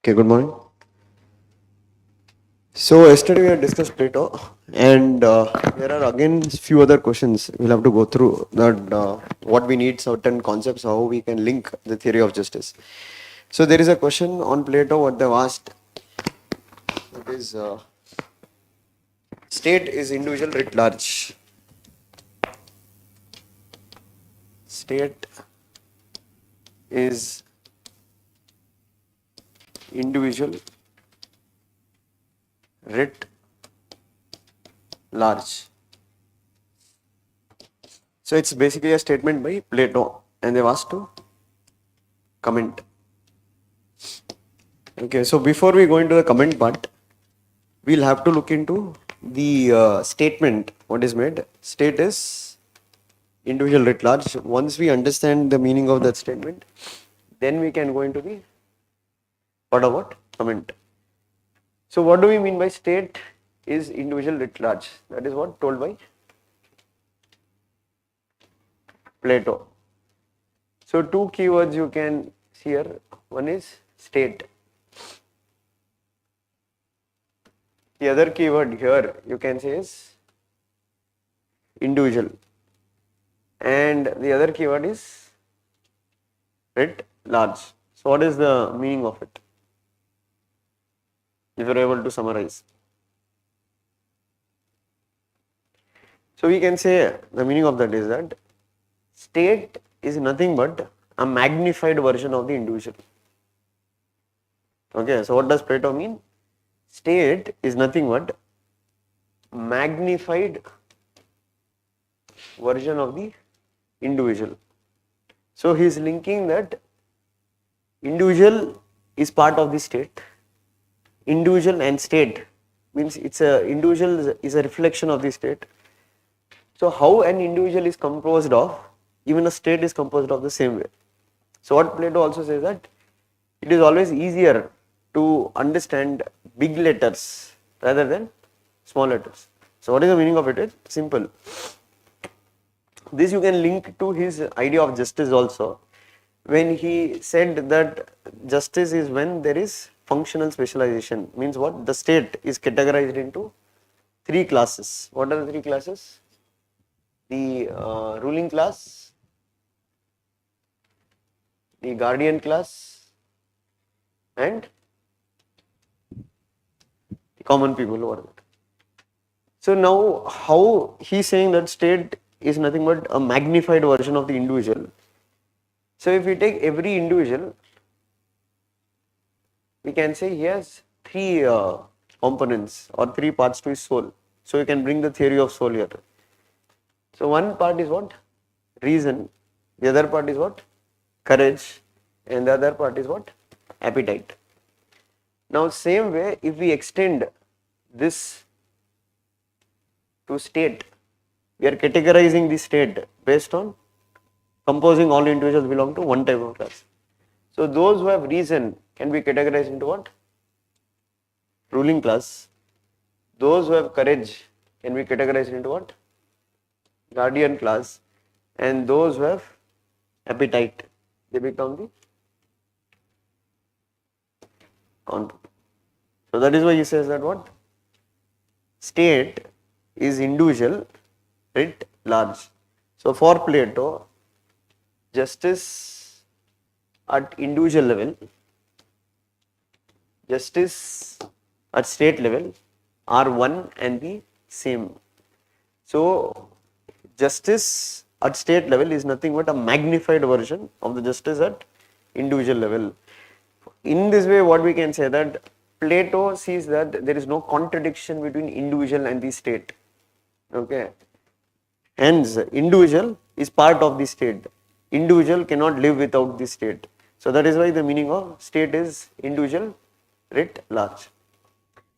Okay, good morning. So yesterday we had discussed Plato, and there are again few other questions we'll have to go through. That what we need certain concepts, how we can link the theory of justice. So there is a question on Plato. What they've asked, it is state is individual writ large. State is individual writ large. So it's basically a statement by Plato, and they've asked to comment. Okay, so before we go into the comment part, we'll have to look into the statement. What is made? State is individual writ large. Once we understand the meaning of that statement, then we can go into the what about comment. So what do we mean by state is individual writ large? That is what told by Plato. So two keywords you can see here. One is state. The other keyword here you can say is individual, and the other keyword is writ large. So what is the meaning of it? If you are able to summarize. So we can say the meaning of that is that state is nothing but a magnified version of the individual. Okay, so what does Plato mean? State is nothing but magnified version of the individual. So he is linking that individual is part of the state. Individual and state means it's a individual is a reflection of the state. So how an individual is composed of, even a state is composed of the same way. So what Plato also says that it is always easier to understand big letters rather than small letters. So what is the meaning of it? It's simple. This you can link to his idea of justice also, when he said that justice is when there is functional specialization. Means what? The state is categorized into three classes. What are the three classes? The ruling class, the guardian class, and the common people over there. So now how he is saying that state is nothing but a magnified version of the individual. So if we take every individual, we can say he has three components or three parts to his soul. So you can bring the theory of soul here. So one part is what? Reason. The other part is what? Courage. And the other part is what? Appetite. Now same way, if we extend this to state, we are categorizing the state based on composing all individuals belong to one type of class. So those who have reason can be categorized into what? Ruling class. Those who have courage can be categorized into what? Guardian class. And those who have appetite, they become the common. So that is why he says that what? State is individual writ large. So for Plato, justice at individual level, justice at state level are one and the same. So justice at state level is nothing but a magnified version of the justice at individual level. In this way, what we can say that Plato sees that there is no contradiction between individual and the state. Okay. Hence, individual is part of the state. Individual cannot live without the state. So that is why the meaning of state is individual writ large.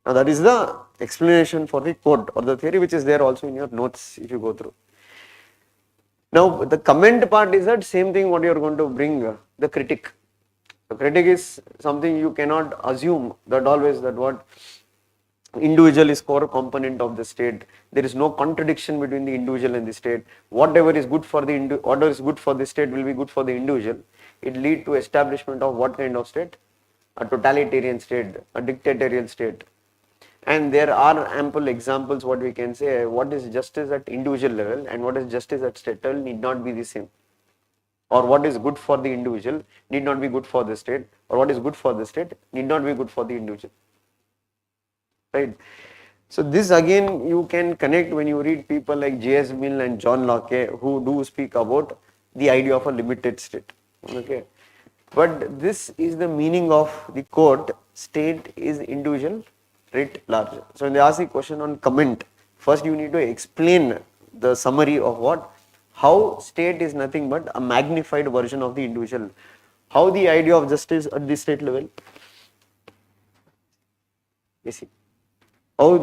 Now that is the explanation for the quote or the theory, which is there also in your notes if you go through. Now the comment part is that same thing what you are going to bring, the critic. The critic is something you cannot assume that always that what individual is core component of the state. There is no contradiction between the individual and the state. Whatever is good for the state will be good for the individual. It lead to establishment of what kind of state? a totalitarian state, a dictatorial state. And there are ample examples what we can say what is justice at individual level and what is justice at state level need not be the same. Or what is good for the individual need not be good for the state, or what is good for the state need not be good for the individual. Right? So this again you can connect when you read people like J.S. Mill and John Locke who do speak about the idea of a limited state. Okay. But this is the meaning of the quote, state is individual writ large. So when they ask the question on comment, first you need to explain the summary of what, how state is nothing but a magnified version of the individual. How the idea of justice at the state level, you see, how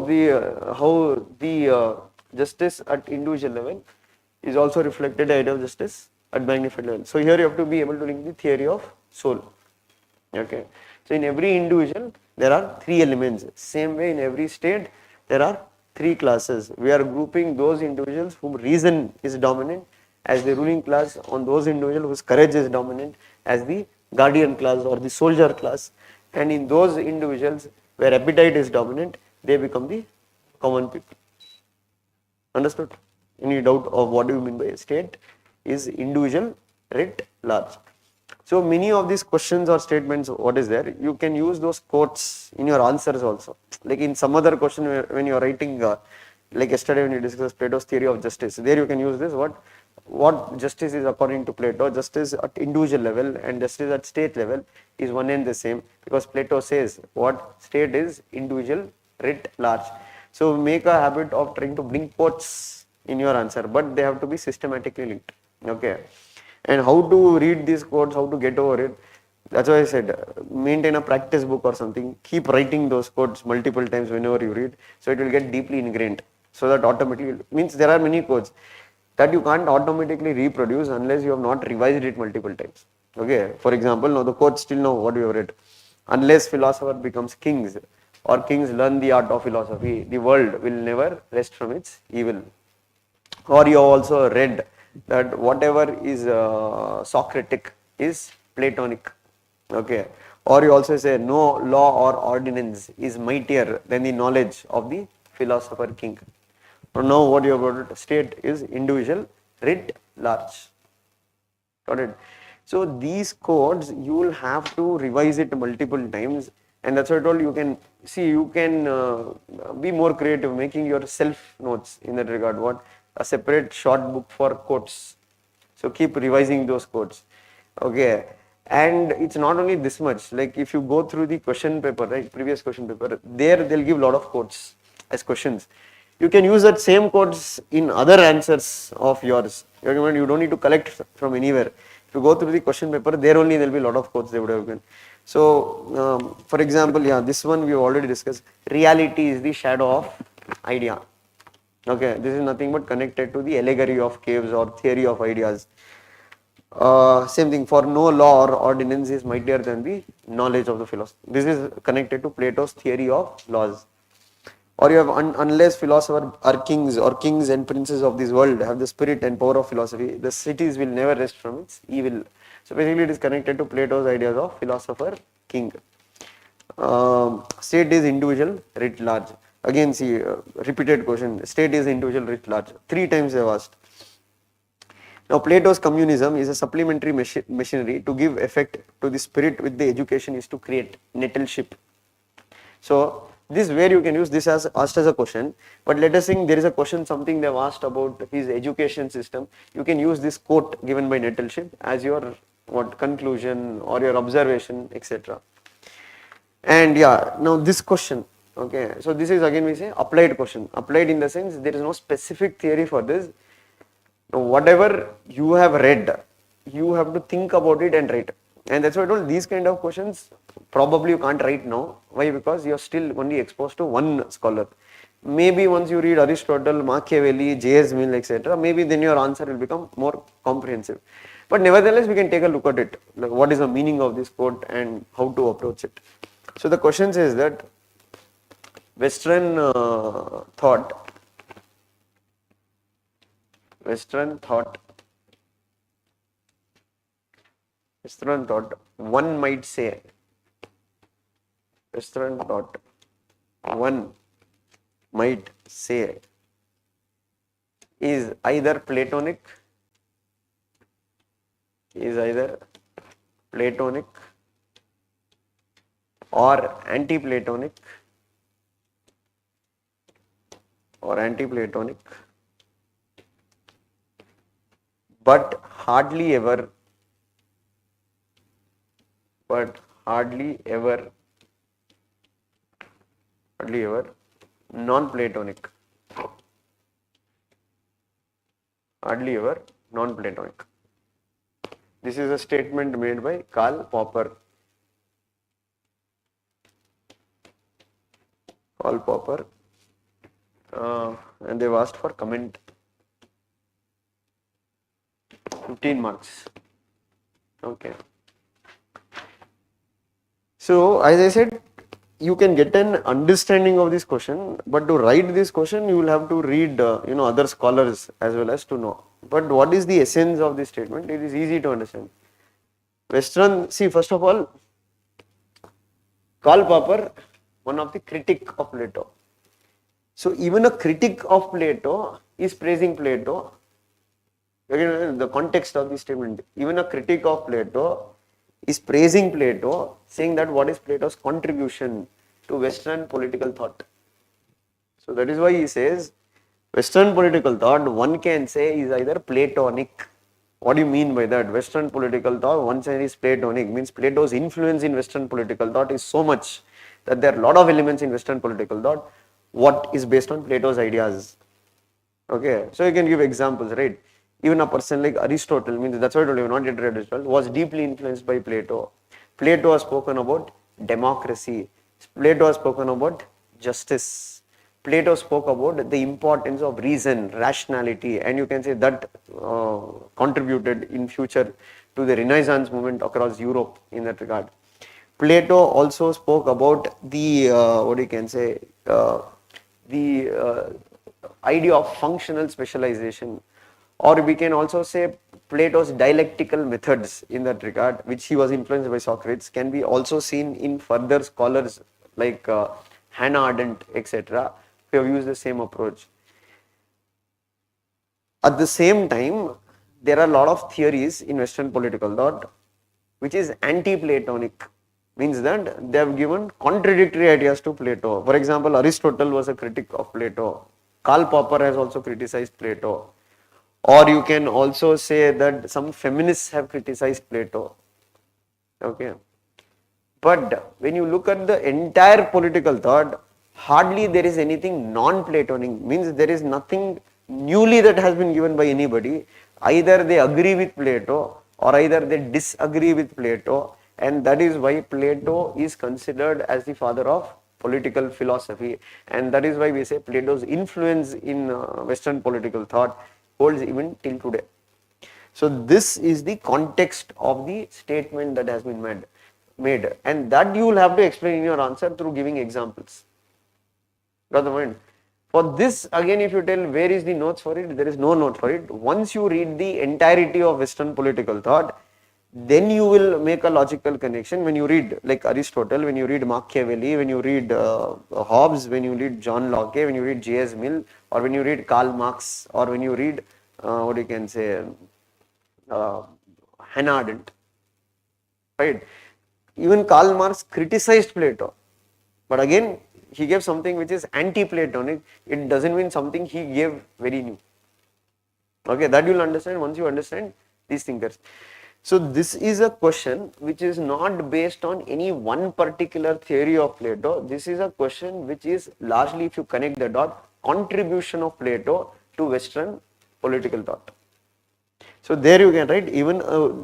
the justice at individual level is also reflected the idea of justice at magnified level. So here you have to be able to link the theory of soul. Okay. So in every individual there are three elements. Same way in every state there are three classes. We are grouping those individuals whom reason is dominant as the ruling class, on those individuals whose courage is dominant as the guardian class or the soldier class, and in those individuals where appetite is dominant they become the common people. Understood? Any doubt of what do you mean by a state is individual writ large. So many of these questions or statements, what is there, you can use those quotes in your answers also. Like in some other question when you are writing, like yesterday when you discussed Plato's theory of justice, there you can use this, what justice is according to Plato, justice at individual level and justice at state level is one and the same, because Plato says what state is individual writ large. So make a habit of trying to bring quotes in your answer, but they have to be systematically linked. Okay. And how to read these quotes, how to get over it. That's why I said maintain a practice book or something. Keep writing those quotes multiple times whenever you read, so it will get deeply ingrained. So that automatically means there are many quotes that you can't automatically reproduce unless you have not revised it multiple times. Okay. For example, now the quote still know what you have read. Unless philosopher becomes kings or kings learn the art of philosophy, the world will never rest from its evil. Or you also read that whatever is Socratic is Platonic. Okay. Or you also say no law or ordinance is mightier than the knowledge of the philosopher king. So now what you are going to state is individual writ large. Got it? So these codes you will have to revise it multiple times, and that's why I told you can see you can be more creative making your self notes in that regard. What a separate short book for quotes. So keep revising those quotes. Okay. And it's not only this much, like if you go through the question paper, right, previous question paper, there they'll give a lot of quotes as questions. You can use that same quotes in other answers of yours. You don't need to collect from anywhere. If you go through the question paper, there only there'll be a lot of quotes they would have given. So, for example, yeah, this one we have already discussed. Reality is the shadow of idea. Okay, this is nothing but connected to the allegory of caves or theory of ideas. Same thing, for no law or ordinance is mightier than the knowledge of the philosopher. This is connected to Plato's theory of laws. Or you have unless philosophers are kings or kings and princes of this world have the spirit and power of philosophy, the cities will never rest from its evil. So basically it is connected to Plato's ideas of philosopher king. State is individual writ large. Again see repeated question, state is individual writ large. 3 times they have asked. Now Plato's communism is a supplementary machinery to give effect to the spirit with the education is to create nettleship. So this where you can use this as asked as a question, but let us think there is a question something they have asked about his education system. You can use this quote given by Nettleship as your what conclusion or your observation, etc. And yeah, now this question, okay, so this is again we say applied question. Applied in the sense there is no specific theory for this. Now, whatever you have read, you have to think about it and write. And that's why I told these kind of questions probably you can't write now. Why? Because you're still only exposed to one scholar. Maybe once you read Aristotle, Machiavelli, J.S. Mill, etc., maybe then your answer will become more comprehensive. But nevertheless, we can take a look at it. Like what is the meaning of this quote and how to approach it. So the question says that Western thought, Western thought, one might say, Western thought, one might say, is either Platonic, is either Platonic or anti-Platonic, or anti-Platonic, but hardly ever, but hardly ever, hardly ever non-Platonic, hardly ever non-Platonic. This is a statement made by Karl Popper. Karl Popper, and they've asked for comment. 15 marks. Okay. So, as I said, you can get an understanding of this question, but to write this question, you will have to read, other scholars as well as to know. But what is the essence of this statement? It is easy to understand. Western, see, first of all, Karl Popper, one of the critic of Plato. So, even a critic of Plato is praising Plato. Again, the context of this statement, even a critic of Plato is praising Plato, saying that what is Plato's contribution to Western political thought. So that is why he says Western political thought, one can say, is either Platonic. What do you mean by that? Western political thought, one side is Platonic, means Plato's influence in Western political thought is so much that there are a lot of elements in Western political thought what is based on Plato's ideas. Okay, so you can give examples, right? Even a person like Aristotle, means that's why I told you, not yet read Aristotle, was deeply influenced by Plato. Plato has spoken about democracy. Plato has spoken about justice. Plato spoke about the importance of reason, rationality, and you can say that contributed in future to the Renaissance movement across Europe in that regard. Plato also spoke about the, idea of functional specialization, or we can also say Plato's dialectical methods in that regard, which he was influenced by Socrates, can be also seen in further scholars like Hannah Arendt, etc., who have used the same approach. At the same time, there are a lot of theories in Western political thought which is anti-Platonic, means that they have given contradictory ideas to Plato. For example, Aristotle was a critic of Plato. Karl Popper has also criticized Plato. Or you can also say that some feminists have criticized Plato. Okay. But when you look at the entire political thought, hardly there is anything non-Platonic, means there is nothing newly that has been given by anybody. Either they agree with Plato or either they disagree with Plato, and that is why Plato is considered as the father of political philosophy, and that is why we say Plato's influence in Western political thought holds even till today. So this is the context of the statement that has been made, and that you will have to explain in your answer through giving examples. Got the point? For this, again, if you tell where is the notes for it, there is no note for it. Once you read the entirety of Western political thought, then you will make a logical connection. When you read like Aristotle, when you read Machiavelli, when you read Hobbes, when you read John Locke, when you read J.S. Mill, or when you read Karl Marx, or when you read Hannah Arendt, right? Even Karl Marx criticized Plato, but again he gave something which is anti-Platonic. It doesn't mean something he gave very new. Okay, that you will understand once you understand these thinkers. So this is a question which is not based on any one particular theory of Plato. This is a question which is largely, if you connect the dot, contribution of Plato to Western political thought. So there you can write, even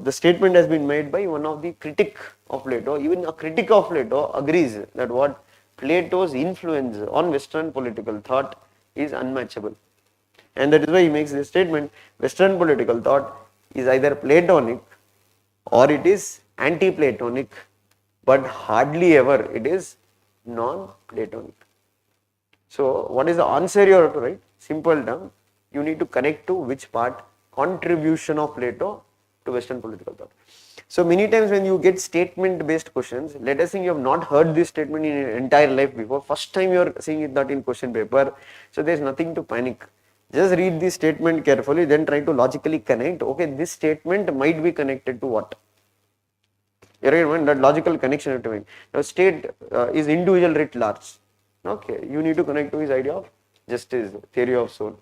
the statement has been made by one of the critic of Plato. Even a critic of Plato agrees that what Plato's influence on Western political thought is unmatchable. And that is why he makes this statement, Western political thought is either Platonic or it is anti-Platonic, but hardly ever it is non-Platonic. So what is the answer you have to write? Simple term, you need to connect to which part? Contribution of Plato to Western political thought. So many times when you get statement based questions, let us think you have not heard this statement in your entire life before, first time you are seeing it that in question paper, so there is nothing to panic. Just read the statement carefully, then try to logically connect, okay, this statement might be connected to what? Right, that logical connection you have to make. Now state is individual writ large. Okay, you need to connect to his idea of justice, theory of soul.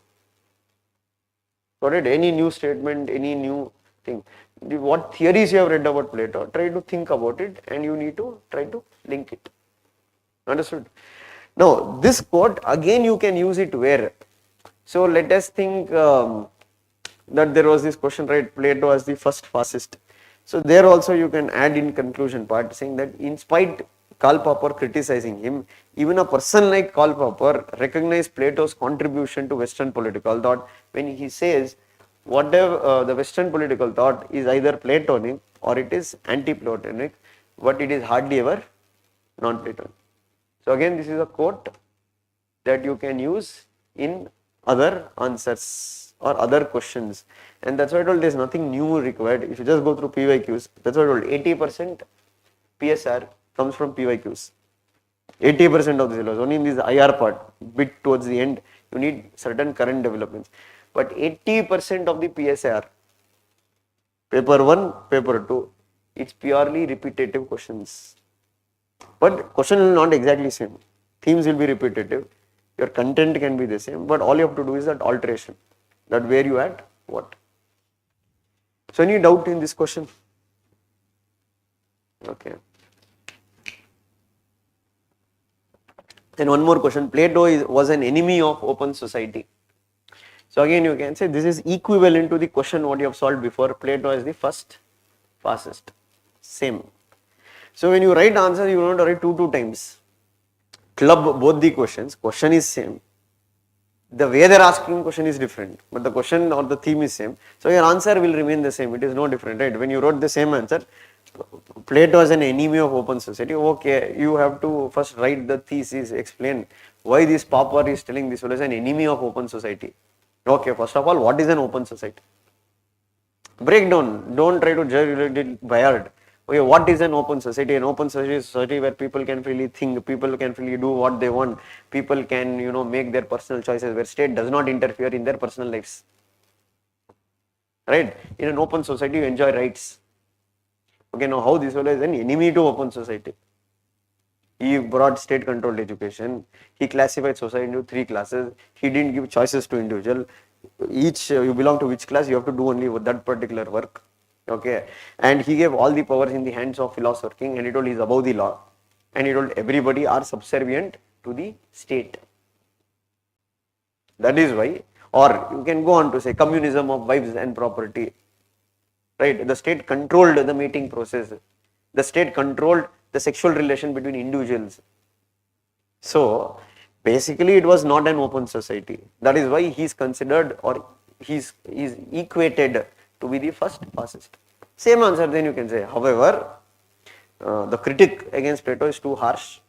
Got it? Any new statement, any new thing. What theories you have read about Plato, try to think about it and you need to try to link it. Understood? Now, this quote again you can use it where? So let us think that there was this question, right? Plato as the first fascist. So there also you can add in conclusion part saying that in spite Karl Popper criticizing him, even a person like Karl Popper recognized Plato's contribution to Western political thought when he says whatever the Western political thought is either Platonic or it is anti-Platonic, but it is hardly ever non-Platonic. So again, this is a quote that you can use in other answers or other questions, and that's why I told there is nothing new required. If you just go through PYQs, that's why I told 80% PSIR comes from PYQs. 80% of the syllabus, only in this IR part, bit towards the end, you need certain current developments. But 80% of the PSIR, paper 1, paper 2, it's purely repetitive questions. But question will not exactly same. Themes will be repetitive. Your content can be the same, but all you have to do is that alteration. That where you add what. So any doubt in this question? Okay. Then one more question. Plato was an enemy of open society. So again you can say this is equivalent to the question what you have solved before. Plato is the first fascist. Same. So when you write answer, you don't write two times. Club both the questions. Question is same. The way they are asking question is different, but the question or the theme is same. So your answer will remain the same. It is no different, right? When you wrote the same answer, Plato is an enemy of open society. Okay, you have to first write the thesis, explain why this Popper is telling this fellow is an enemy of open society. Okay, first of all, what is an open society? Break down. Don't try to judge it by heart. Okay, what is an open society? An open society is a society where people can freely think, people can freely do what they want, people can, make their personal choices, where state does not interfere in their personal lives. Right? In an open society, you enjoy rights. Okay, now how this fellow is an enemy to open society? He brought state-controlled education. He classified society into 3 classes. He didn't give choices to individual. Each you belong to which class, you have to do only that particular work. Okay, and he gave all the powers in the hands of philosopher king, and he told he is above the law, and he told everybody are subservient to the state. That is why, or you can go on to say communism of wives and property. Right, the state controlled the mating process. The state controlled the sexual relation between individuals. So basically it was not an open society. That is why he is considered or he is equated to be the first fascist. Same answer then you can say. However, the critic against Plato is too harsh.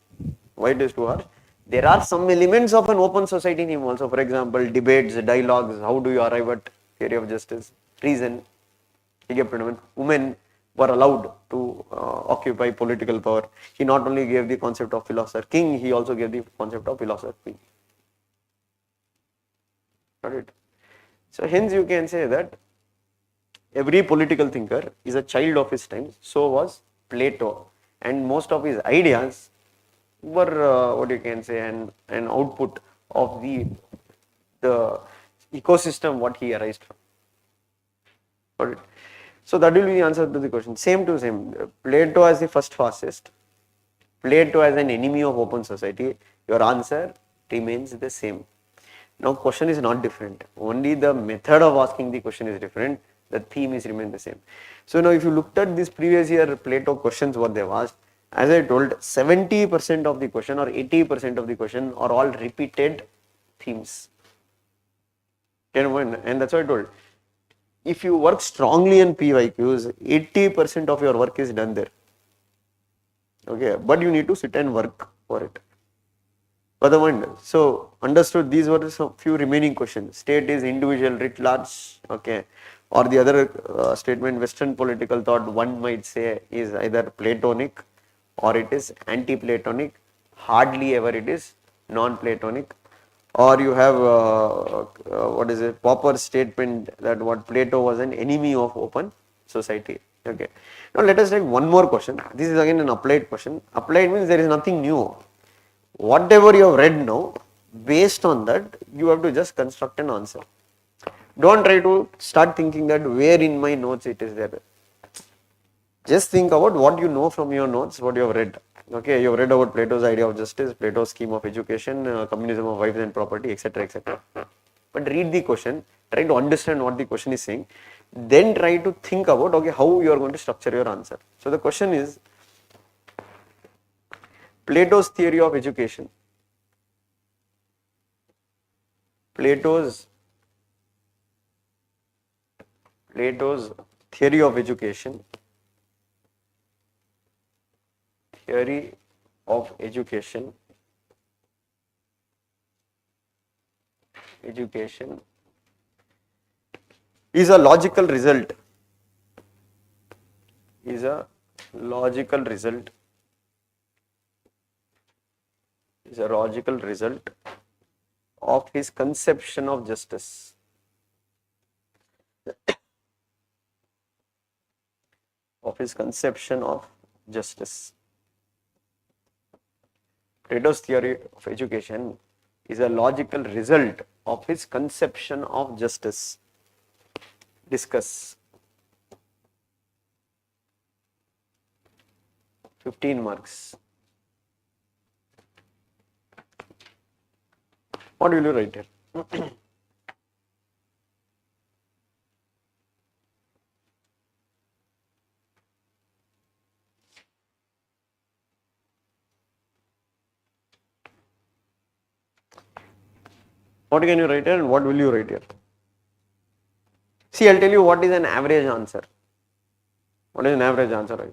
Why it is too harsh? There are some elements of an open society in him also. For example, debates, dialogues, how do you arrive at theory of justice, reason. He gave predominant. Women were allowed to occupy political power. He not only gave the concept of philosopher king, he also gave the concept of philosopher queen. Got it? So hence you can say that every political thinker is a child of his time. So was Plato, and most of his ideas were what you can say an output of the ecosystem what he arised from. Got it? So that will be the answer to the question. Same to same. Plato as the first fascist, Plato as an enemy of open society. Your answer remains the same. Now question is not different. Only the method of asking the question is different. The theme is remain the same. So now if you looked at this previous year Plato questions what they have asked, as I told, 70% of the question or 80% of the question are all repeated themes. And that's what I told. If you work strongly in PYQs, 80% of your work is done there. Okay, but you need to sit and work for it. So understood, these were some few remaining questions. State is individual writ large. Okay, or the other statement, Western political thought, one might say is either Platonic or it is anti-Platonic, hardly ever it is non-Platonic. Or you have what is it, Popper's statement that what Plato was an enemy of open society. Okay. Now let us take one more question. This is again an applied question. Applied means there is nothing new. Whatever you have read now, based on that, you have to just construct an answer. Don't try to start thinking that where in my notes it is there. Just think about what you know from your notes, what you have read. Okay, you have read about Plato's idea of justice, Plato's scheme of education, communism of wives and property, etc., etc. But read the question, try to understand what the question is saying, then try to think about, okay, how you are going to structure your answer. So the question is, Plato's theory of education. Plato's theory of education. Theory of education. Education is a logical result. Is a logical result. Is a logical result of his conception of justice. Of his conception of justice. Plato's theory of education is a logical result of his conception of justice. Discuss. 15 marks. What will you write here? What can you write here and what will you write here? See, I'll tell you what is an average answer. What is an average answer?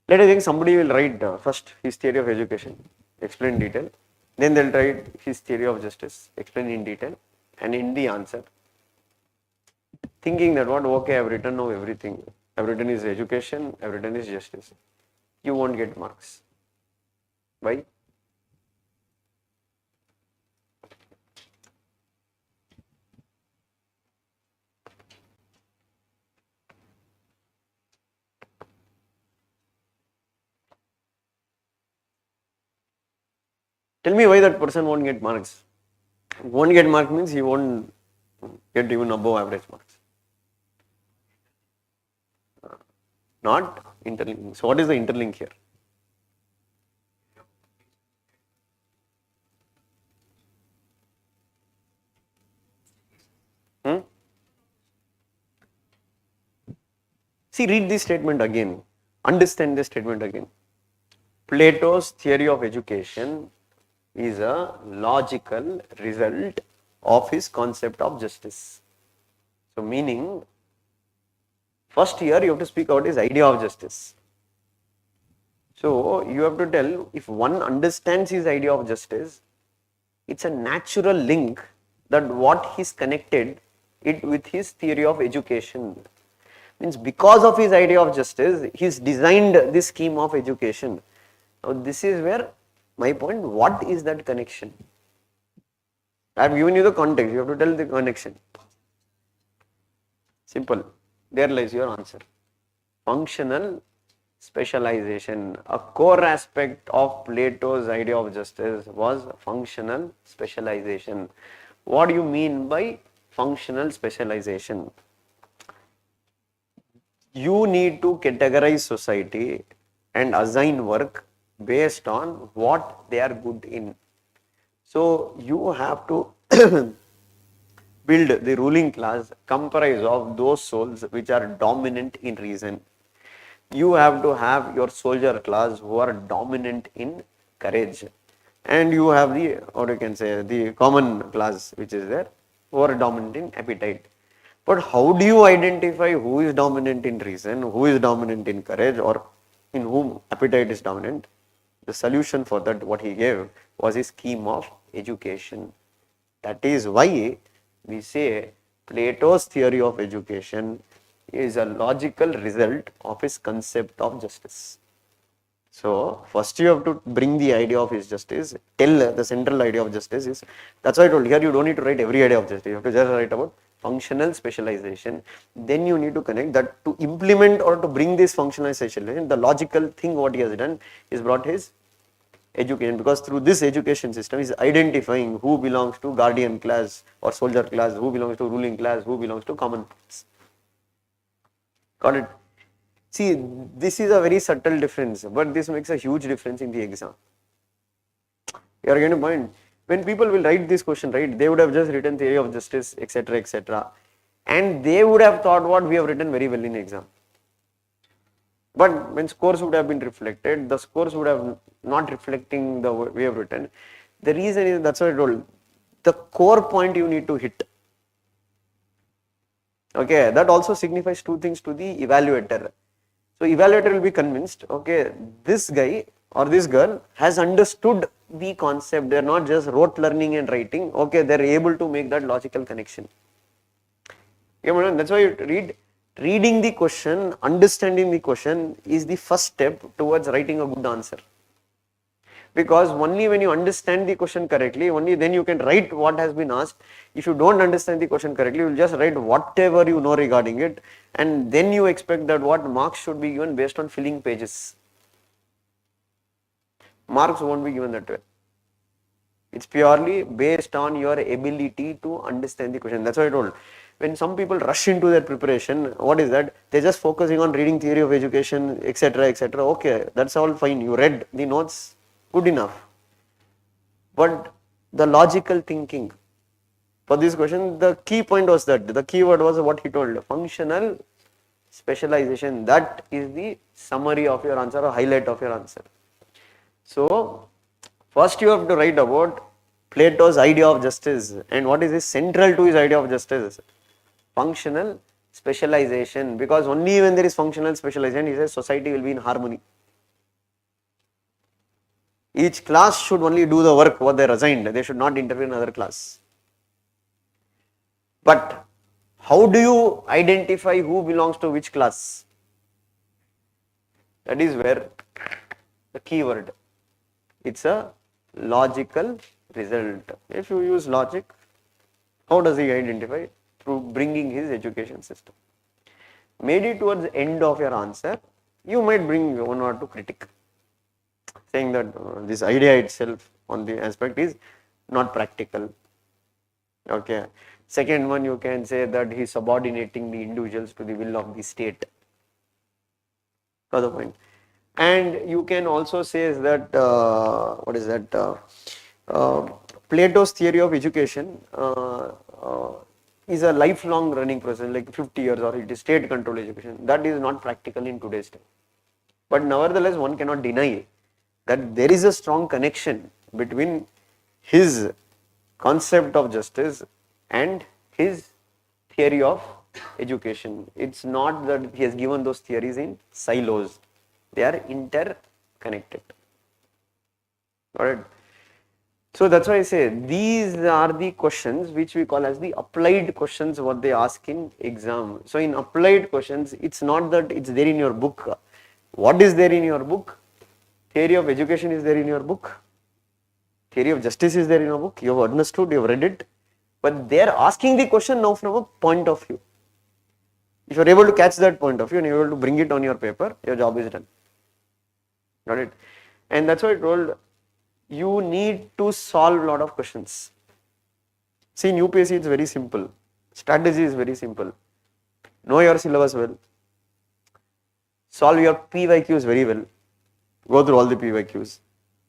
Let us think somebody will write first his theory of education, explain in detail. Then they'll write his theory of justice, explain in detail, and in the answer, thinking that what, okay, I've written now everything. I've written is education, I've written is justice. You won't get marks. Why? Tell me why that person won't get marks. Won't get marks means he won't get even above average marks. Not interlink. So what is the interlink here? See, read this statement again. Understand this statement again. Plato's theory of education is a logical result of his concept of justice. So meaning, first here you have to speak about his idea of justice. So you have to tell, if one understands his idea of justice, it's a natural link that what he's connected it with his theory of education. Means because of his idea of justice, he's designed this scheme of education. Now this is where my point, what is that connection? I have given you the context, you have to tell the connection. Simple, there lies your answer. Functional specialization. A core aspect of Plato's idea of justice was functional specialization. What do you mean by functional specialization? You need to categorize society and assign work based on what they are good in. So you have to build the ruling class comprised of those souls which are dominant in reason. You have to have your soldier class who are dominant in courage, and you have the, or you can say, the common class which is there, who are dominant in appetite. But how do you identify who is dominant in reason, who is dominant in courage, or in whom appetite is dominant? The solution for that, what he gave, was a scheme of education. That is why we say Plato's theory of education is a logical result of his concept of justice. So first you have to bring the idea of his justice, tell the central idea of justice is, that's why I told here you don't need to write every idea of justice, you have to just write about functional specialization. Then you need to connect that to implement or to bring this functional specialization, the logical thing what he has done is brought his education, because through this education system is identifying who belongs to guardian class or soldier class, who belongs to ruling class, who belongs to common class. Got it? See, this is a very subtle difference, but this makes a huge difference in the exam. You are getting a point. When people will write this question, right, they would have just written theory of justice, etc., etc., and they would have thought what we have written very well in exam. But when scores would have been reflected, the scores would have not reflecting the way we have written. The reason is, that's what I told, the core point you need to hit. Okay, that also signifies two things to the evaluator. So evaluator will be convinced, okay, this guy or this girl has understood the concept. They are not just rote learning and writing. Okay, they are able to make that logical connection. Okay, that's why you reading the question, understanding the question is the first step towards writing a good answer. Because only when you understand the question correctly, only then you can write what has been asked. If you don't understand the question correctly, you will just write whatever you know regarding it, and then you expect that what marks should be given based on filling pages. Marks won't be given that way. It's purely based on your ability to understand the question. That's what I told. When some people rush into their preparation, what is that? They're just focusing on reading theory of education, etc., etc. Okay, that's all fine. You read the notes, good enough. But the logical thinking for this question, the key point was that, the key word was what he told, functional specialization. That is the summary of your answer or highlight of your answer. So first you have to write about Plato's idea of justice, and what is central to his idea of justice? Functional specialization, because only when there is functional specialization, he says society will be in harmony. Each class should only do the work what they are assigned, they should not interfere in other class. But how do you identify who belongs to which class? That is where the key word, it's a logical result. If you use logic, how does he identify? Through bringing his education system. Maybe towards the end of your answer, you might bring one or two critique, saying that this idea itself on the aspect is not practical. Okay. Second one, you can say that he is subordinating the individuals to the will of the state. Further point. And you can also say that, what is that, Plato's theory of education is a lifelong running process, like 50 years, or it is state controlled education. That is not practical in today's time. But nevertheless, one cannot deny that there is a strong connection between his concept of justice and his theory of education. It's not that he has given those theories in silos. They are interconnected. Got it? So that's why I say these are the questions which we call as the applied questions, what they ask in exam. So in applied questions, it's not that it's there in your book. What is there in your book? Theory of education is there in your book. Theory of justice is there in your book. You have understood, you have read it. But they are asking the question now from a point of view. If you are able to catch that point of view and you are able to bring it on your paper, your job is done. Got it? And that's why I told you need to solve a lot of questions. See, in UPSC it's very simple. Strategy is very simple. Know your syllabus well. Solve your PYQs very well. Go through all the PYQs.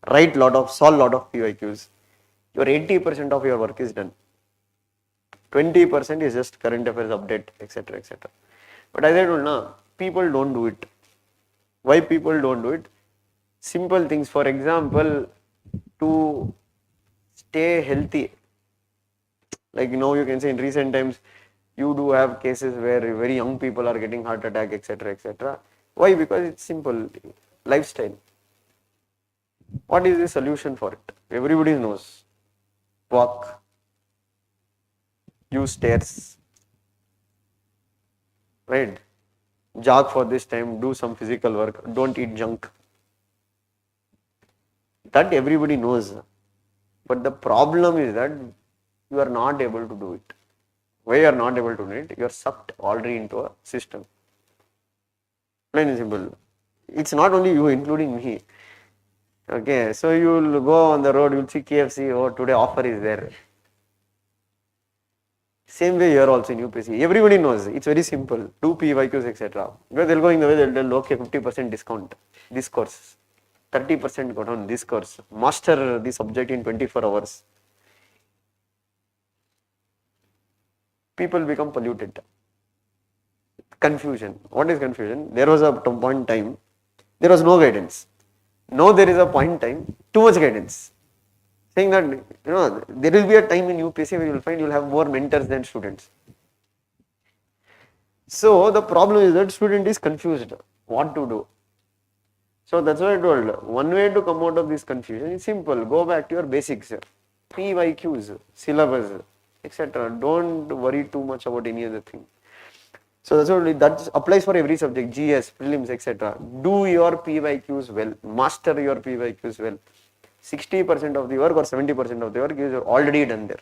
Solve lot of PYQs. Your 80% of your work is done. 20% is just current affairs update, etc., etc. But as I told now, people don't do it. Why people don't do it? Simple things. For example, to stay healthy, like you can say in recent times, you do have cases where very young people are getting heart attack, etc., etc. Why? Because it's simple. Lifestyle. What is the solution for it? Everybody knows. Walk. Use stairs. right? Jog for this time, do some physical work, don't eat junk. That everybody knows. But the problem is that you are not able to do it. Why you are not able to do it? You are sucked already into a system. Plain and simple. It's not only you, including me. Okay, so you will go on the road, you will see KFC, oh, today offer is there. Same way here also in UPSC. Everybody knows, it's very simple. Do PYQs, etc. Because they'll go in the way, they'll tell, okay, 50% discount, this course. 30% go down, this course. Master the subject in 24 hours. People become polluted. Confusion. What is confusion? There was a point in time, there was no guidance. Now there is a point in time, too much guidance. Saying that, there will be a time in UPSC where you will find you will have more mentors than students. So the problem is that student is confused what to do. So that's why I told, one way to come out of this confusion is simple. Go back to your basics, PYQs, syllabus, etc. Don't worry too much about any other thing. So that's what that applies for every subject, GS, prelims, etc. Do your PYQs well, master your PYQs well. 60% of the work or 70% of the work is already done there.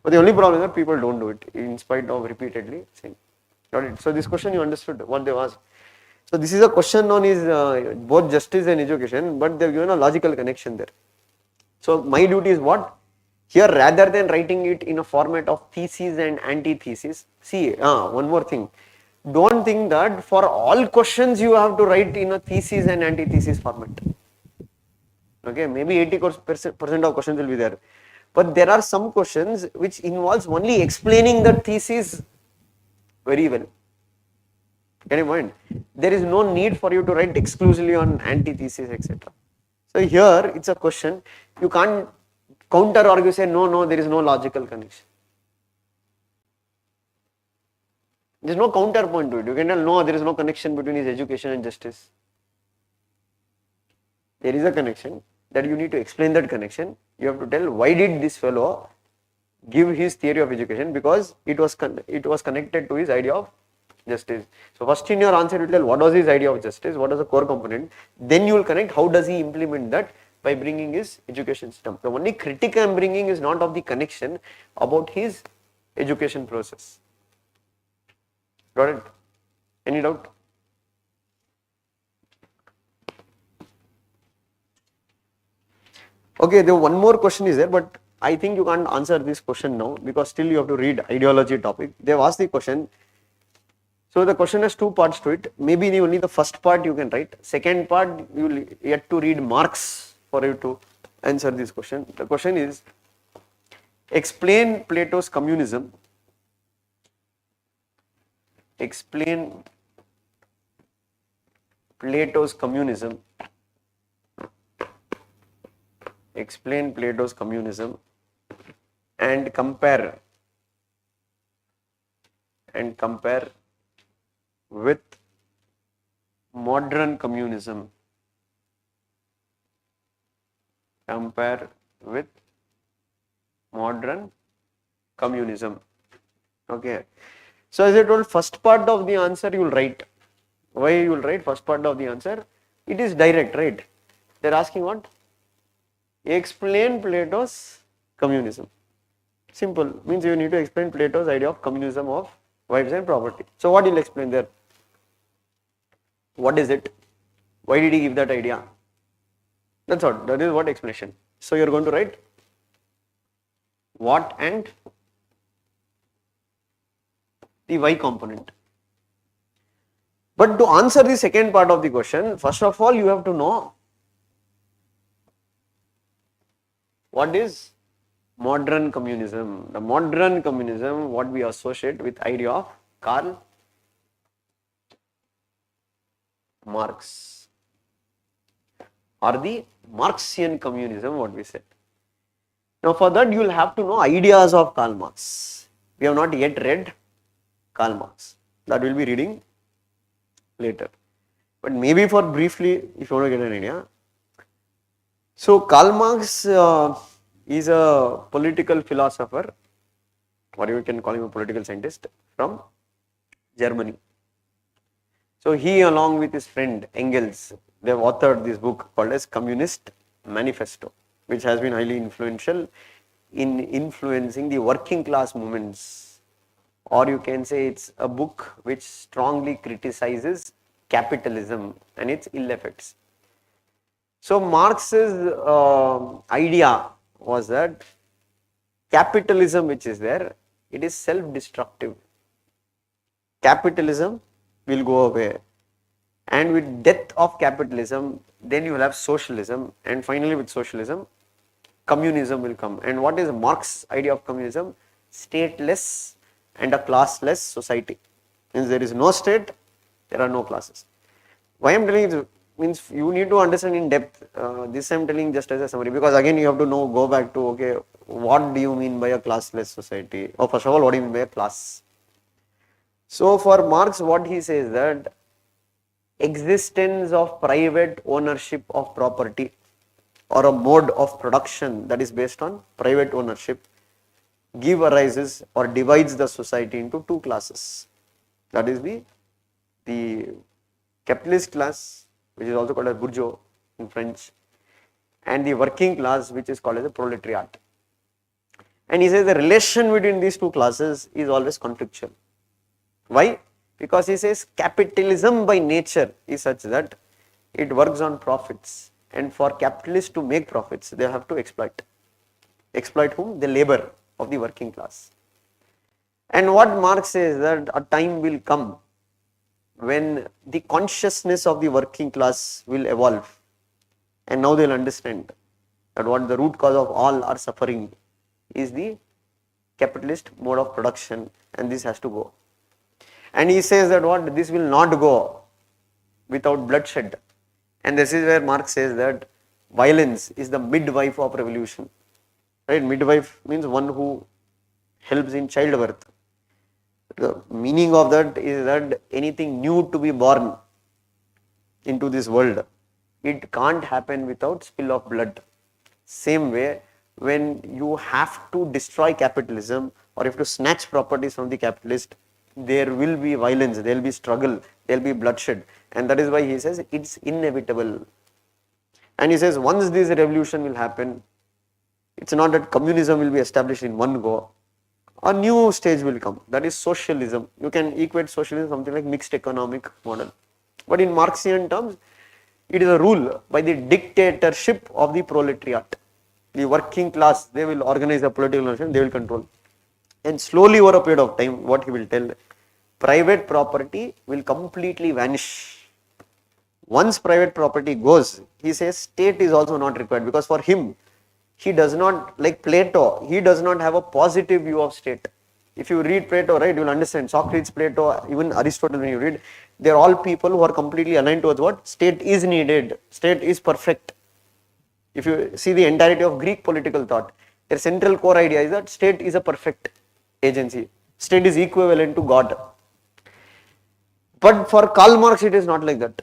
But the only problem is that people don't do it in spite of repeatedly saying. Got it? So this question you understood what they asked. So this is a question on his both justice and education, but they've given a logical connection there. So my duty is what? Here, rather than writing it in a format of thesis and antithesis, see, one more thing. Don't think that for all questions you have to write in a thesis and antithesis format. Okay, maybe 80% of questions will be there. But there are some questions which involves only explaining the thesis very well. Get in mind? There is no need for you to write exclusively on antithesis, etc. So here, it's a question. You can't counter argue, say, no, there is no logical connection. There is no counterpoint to it. You can tell, no, there is no connection between his education and justice. There is a connection. That you need to explain that connection. You have to tell why did this fellow give his theory of education, because it was connected to his idea of justice. So first in your answer you will tell what was his idea of justice, what was the core component, then you will connect how does he implement that by bringing his education system. The only critique I am bringing is not of the connection, about his education process. Got it? Any doubt? Okay, the one more question is there, but I think you can't answer this question now because still you have to read ideology topic. They have asked the question. So the question has two parts to it. Maybe only the first part you can write. Second part you will yet to read Marx for you to answer this question. The question is, explain Plato's communism. Explain Plato's communism. Explain Plato's communism and compare with modern communism. Compare with modern communism. Okay. So as I told, first part of the answer you will write. Why you will write first part of the answer? It is direct, right? They are asking what? Explain Plato's communism. Simple. Means you need to explain Plato's idea of communism of wives and property. So what you'll explain there? What is it? Why did he give that idea? That's all. That is what explanation. So you're going to write what and the why component. But to answer the second part of the question, first of all, you have to know what is modern communism. The modern communism, what we associate with idea of Karl Marx, or the Marxian communism, what we said. Now for that you will have to know ideas of Karl Marx. We have not yet read Karl Marx. That we will be reading later. But maybe for briefly, if you want to get an idea. So Karl Marx is a political philosopher, or you can call him a political scientist, from Germany. So he along with his friend Engels, they have authored this book called as Communist Manifesto, which has been highly influential in influencing the working class movements, or you can say it's a book which strongly criticizes capitalism and its ill effects. So Marx's idea was that capitalism which is there, it is self-destructive. Capitalism will go away, and with death of capitalism, then you will have socialism, and finally with socialism, communism will come. And what is Marx's idea of communism? Stateless and a classless society. Means there is no state, there are no classes. Why I am telling it means you need to understand in depth. This I am telling just as a summary, because again you have to know, go back to, okay, what do you mean by a classless society? Or first of all, what do you mean by a class? So for Marx, what he says that existence of private ownership of property or a mode of production that is based on private ownership give arises or divides the society into two classes. That is the capitalist class, which is also called as bourgeois in French, and the working class, which is called as the proletariat. And he says the relation between these two classes is always conflictual. Why? Because he says capitalism by nature is such that it works on profits, and for capitalists to make profits, they have to exploit. Exploit whom? The labor of the working class. And what Marx says that a time will come when the consciousness of the working class will evolve, and now they will understand that what the root cause of all our suffering is the capitalist mode of production, and this has to go. And he says that what this will not go without bloodshed, and this is where Marx says that violence is the midwife of revolution. Right? Midwife means one who helps in childbirth. The meaning of that is that anything new to be born into this world, it can't happen without spill of blood. Same way, when you have to destroy capitalism or you have to snatch properties from the capitalist, there will be violence, there will be struggle, there will be bloodshed, and that is why he says it's inevitable. And he says once this revolution will happen, it's not that communism will be established in one go, a new stage will come, that is socialism. You can equate socialism something like mixed economic model, but in Marxian terms, it is a rule by the dictatorship of the proletariat. The working class, they will organize a political organization, they will control. And slowly over a period of time, what he will tell, private property will completely vanish. Once private property goes, he says state is also not required, because for him, he does not, like Plato, he does not have a positive view of state. If you read Plato, right, you will understand Socrates, Plato, even Aristotle, when you read, they are all people who are completely aligned towards what? State is needed, state is perfect. If you see the entirety of Greek political thought, their central core idea is that state is a perfect agency. State is equivalent to God. But for Karl Marx, it is not like that.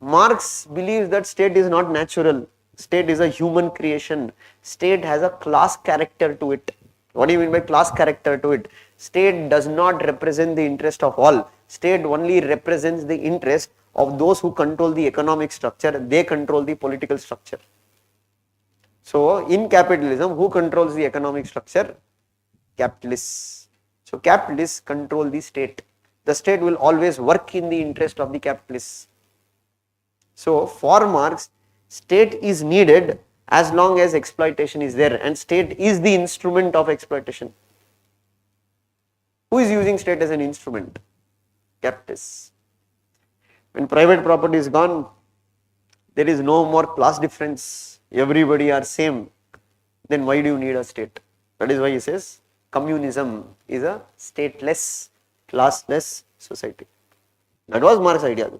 Marx believes that state is not natural. State is a human creation. State has a class character to it. What do you mean by class character to it? State does not represent the interest of all. State only represents the interest of those who control the economic structure. They control the political structure. So in capitalism, who controls the economic structure? Capitalists. So capitalists control the state. The state will always work in the interest of the capitalists. So for Marx, state is needed as long as exploitation is there, and state is the instrument of exploitation. Who is using state as an instrument? Capitalists. When private property is gone, there is no more class difference. Everybody are same. Then why do you need a state? That is why he says communism is a stateless, classless society. That was Marx's idea.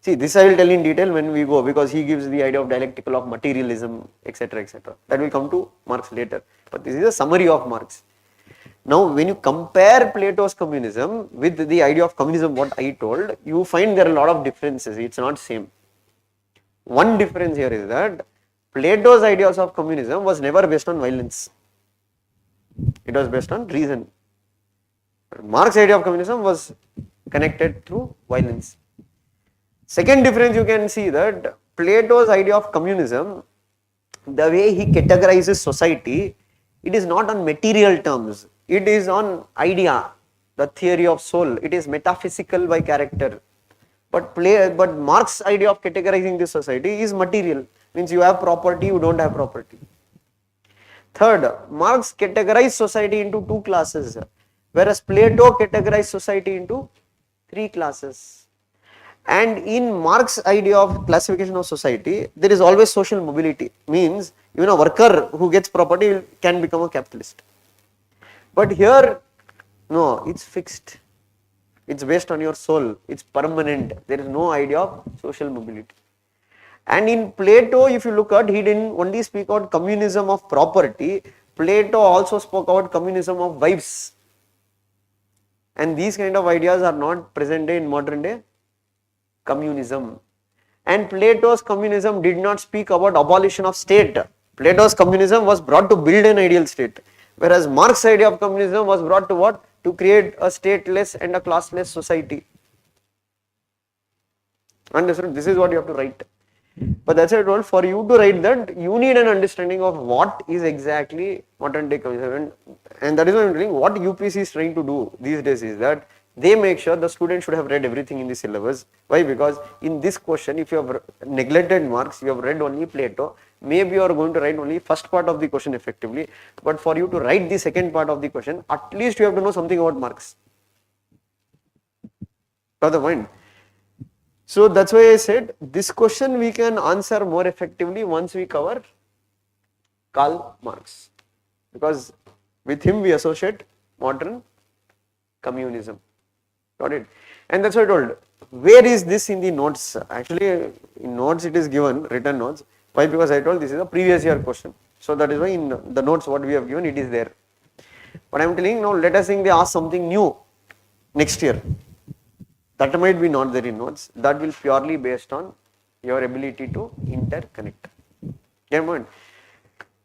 See, this I will tell in detail when we go, because he gives the idea of dialectical of materialism, etc., etc. That will come to Marx later. But this is a summary of Marx. Now, when you compare Plato's communism with the idea of communism, what I told, you find there are a lot of differences. It's not same. One difference here is that Plato's ideas of communism was never based on violence. It was based on reason. Marx's idea of communism was connected through violence. Second difference, you can see that Plato's idea of communism, the way he categorizes society, it is not on material terms, it is on idea, the theory of soul, it is metaphysical by character. But Marx's idea of categorizing this society is material, means you have property, you don't have property. Third, Marx categorized society into two classes, whereas Plato categorized society into three classes. And in Marx's idea of classification of society, there is always social mobility, means even a worker who gets property can become a capitalist. But here, no, it's fixed. It's based on your soul. It's permanent. There is no idea of social mobility. And in Plato, if you look at, he didn't only speak about communism of property. Plato also spoke about communism of wives. And these kind of ideas are not present day in modern day communism. And Plato's communism did not speak about abolition of state. Plato's communism was brought to build an ideal state. Whereas Marx's idea of communism was brought to what? To create a stateless and a classless society. Understood? This is what you have to write. But that's why I told, for you to write that, you need an understanding of what is exactly modern day communism. And that is why I'm telling, what UPC is trying to do these days is that they make sure the student should have read everything in the syllabus. Why? Because in this question, if you have neglected Marx, you have read only Plato, maybe you are going to write only first part of the question effectively. But for you to write the second part of the question, at least you have to know something about Marx. Got the point? So that's why I said this question we can answer more effectively once we cover Karl Marx, because with him we associate modern communism. Got it? And that's why I told, where is this in the notes? Actually in notes it is given, written notes. Why? Because I told this is a previous year question. So that is why in the notes what we have given, it is there. But I am telling now, let us think they ask something new next year. That might be not there in notes. That will purely based on your ability to interconnect. Get my point?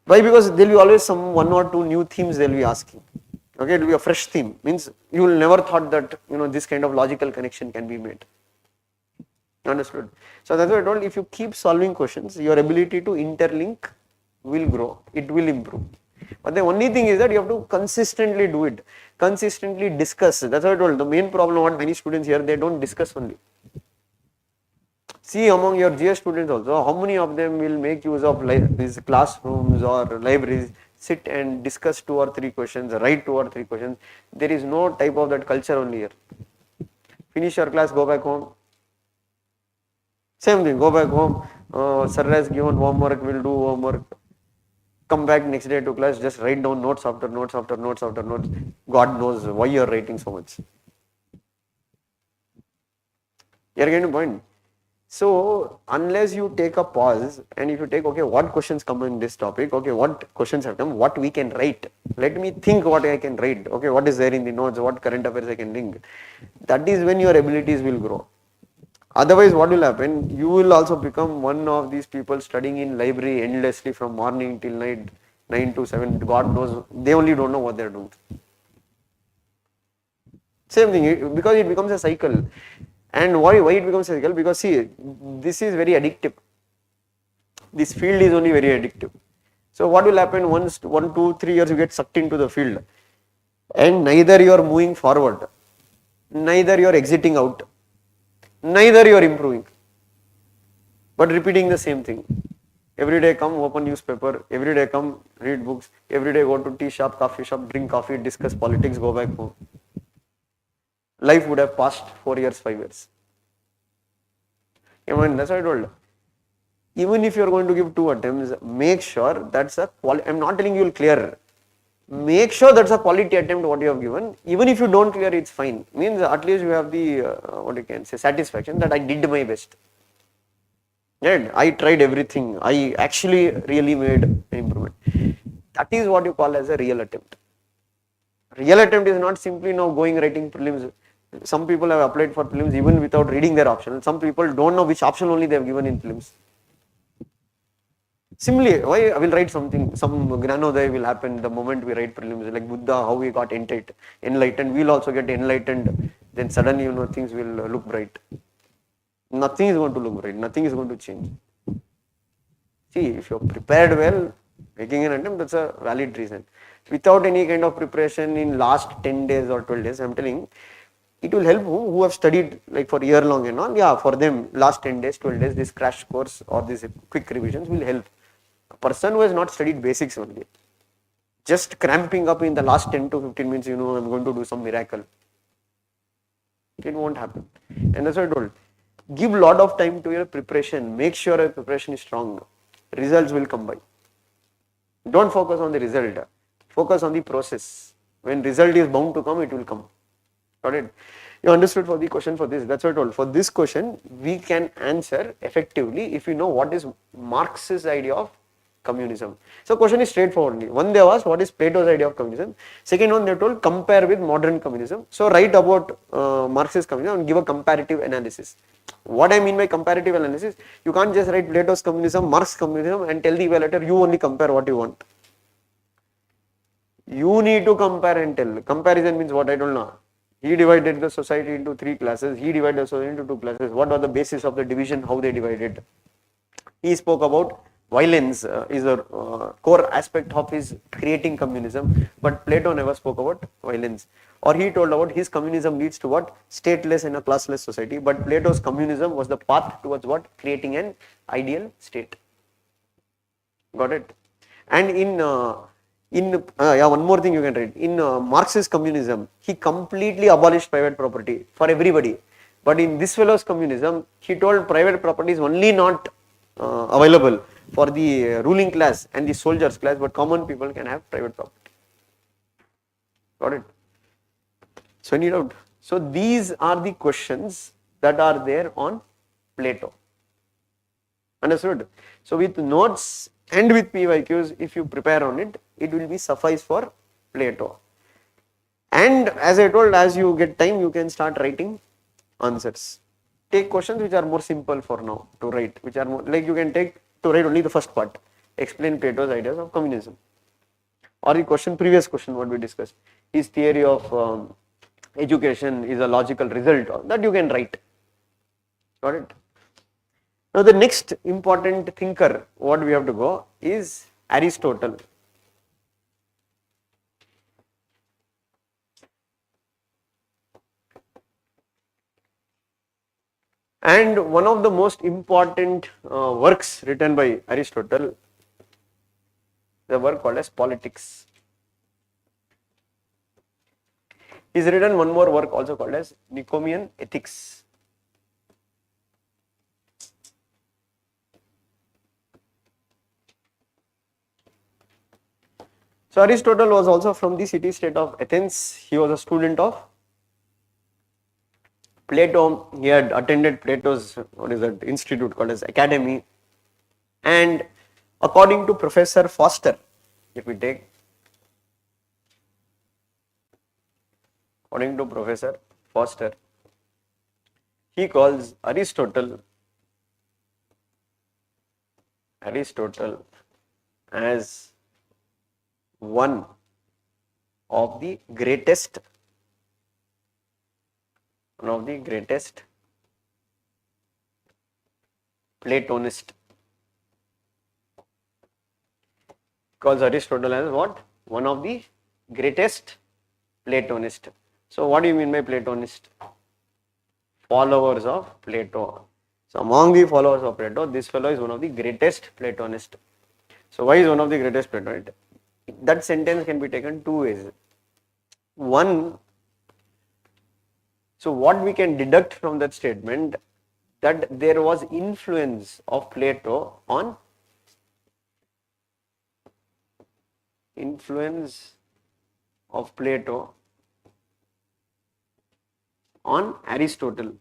Why? Because there will be always some one or two new themes they will be asking. Okay, it will be a fresh theme. Means you will never thought that this kind of logical connection can be made. Understood? So that's why I told, if you keep solving questions, your ability to interlink will grow. It will improve. But the only thing is that you have to consistently do it, consistently discuss. That's what I told. The main problem what many students here, they don't discuss only. See among your GS students also, how many of them will make use of these classrooms or libraries, sit and discuss 2 or 3 questions, write 2 or 3 questions. There is no type of that culture only here. Finish your class, go back home. Same thing, go back home. Sir has given homework, we'll do homework. Come back next day to class, just write down notes after notes after notes after notes. God knows why you are writing so much. You are getting the point. So, unless you take a pause and if you take, okay, what questions come in this topic, okay, what questions have come, what we can write, let me think what I can write, okay, what is there in the notes, what current affairs I can link. That is when your abilities will grow. Otherwise, what will happen? You will also become one of these people studying in library endlessly from morning till night, 9 to 7. God knows, they only don't know what they are doing. Same thing, because it becomes a cycle. And why it becomes a cycle? Because see, this is very addictive. This field is only very addictive. So what will happen once 1, 2, 3 years you get sucked into the field, and neither you are moving forward, neither you are exiting out, neither you are improving, but repeating the same thing. Every day come, open newspaper, every day come, read books, every day go to tea shop, coffee shop, drink coffee, discuss politics, go back home. Life would have passed 4 years, 5 years. Even that's what I told. Even if you are going to give 2 attempts, make sure that's a quality. I'm not telling you will clear. Make sure that's a quality attempt what you have given. Even if you don't clear, it's fine. Means at least you have the what you can say, satisfaction that I did my best. Right? I tried everything. I actually really made an improvement. That is what you call as a real attempt. Real attempt is not simply now going writing prelims. Some people have applied for prelims even without reading their option. Some people don't know which option only they have given in prelims. Simply, why I will write something, some Gnanodaya will happen the moment we write prelims, like Buddha, how we got enlightened, we'll also get enlightened then suddenly things will look bright. Nothing is going to look bright, nothing is going to change. See, if you're prepared well, making an attempt, that's a valid reason. Without any kind of preparation in last 10 days or 12 days, I'm telling, it will help who have studied like for year long and all. Yeah, for them, last 10 days, 12 days, this crash course or these quick revisions will help. A person who has not studied basics only, just cramping up in the last 10 to 15 minutes, I'm going to do some miracle. It won't happen. And that's what I told. Give lot of time to your preparation. Make sure your preparation is strong. Results will come by. Don't focus on the result. Focus on the process. When result is bound to come, it will come. Got it? You understood for the question for this. That's what I told. For this question, we can answer effectively if you know what is Marx's idea of communism. So question is straightforward. One, they asked what is Plato's idea of communism. Second one, they told compare with modern communism. So write about Marx's communism and give a comparative analysis. What I mean by comparative analysis, you can't just write Plato's communism, Marx's communism and tell the evaluator you only compare what you want. You need to compare and tell. Comparison means what? I don't know. He divided the society into 3 classes. He divided the society into 2 classes. What are the basis of the division? How they divided? He spoke about violence is a core aspect of his creating communism, but Plato never spoke about violence. Or he told about his communism leads to what? Stateless and a classless society, but Plato's communism was the path towards what? Creating an ideal state. Got it? And one more thing you can read. In Marx's communism, he completely abolished private property for everybody. But in this fellow's communism, he told private property is only not available for the ruling class and the soldiers class, but common people can have private property. Got it? So any doubt? So these are the questions that are there on Plato. Understood? So with notes and with PYQs, if you prepare on it, it will be suffice for Plato. And as I told, as you get time, you can start writing answers. Take questions which are more simple for now to write, which are more like you can take to write only the first part. Explain Plato's ideas of communism. Or the previous question what we discussed. His theory of education is a logical result that you can write. Got it? Now the next important thinker, what we have to go is Aristotle. And one of the most important works written by Aristotle, the work called as Politics. He's written one more work also called as Nicomachean Ethics. So Aristotle was also from the city-state of Athens. He was a student of Plato. He had attended Plato's institute called as Academy. And according to Professor Foster, if we take, according to Professor Foster, he calls Aristotle as one of the greatest Platonist. Calls Aristotle as what? One of the greatest Platonist. So what do you mean by Platonist? Followers of Plato. So among the followers of Plato, this fellow is one of the greatest Platonist. So why is one of the greatest Platonist? That sentence can be taken 2 ways. One, so what we can deduct from that statement, that there was influence of Plato on Aristotle.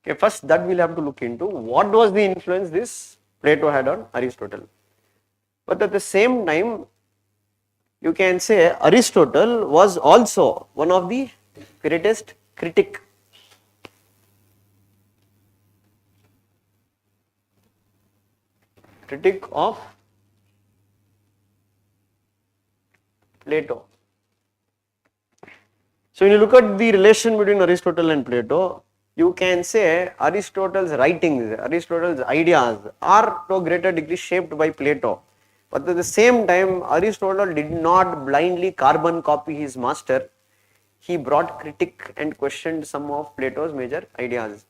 Okay, first that we'll have to look into what was the influence this Plato had on Aristotle. But at the same time, you can say Aristotle was also one of the greatest critic of Plato. So when you look at the relation between Aristotle and Plato, you can say Aristotle's writings, Aristotle's ideas are to a greater degree shaped by Plato. But at the same time, Aristotle did not blindly carbon copy his master. He brought critique and questioned some of Plato's major ideas.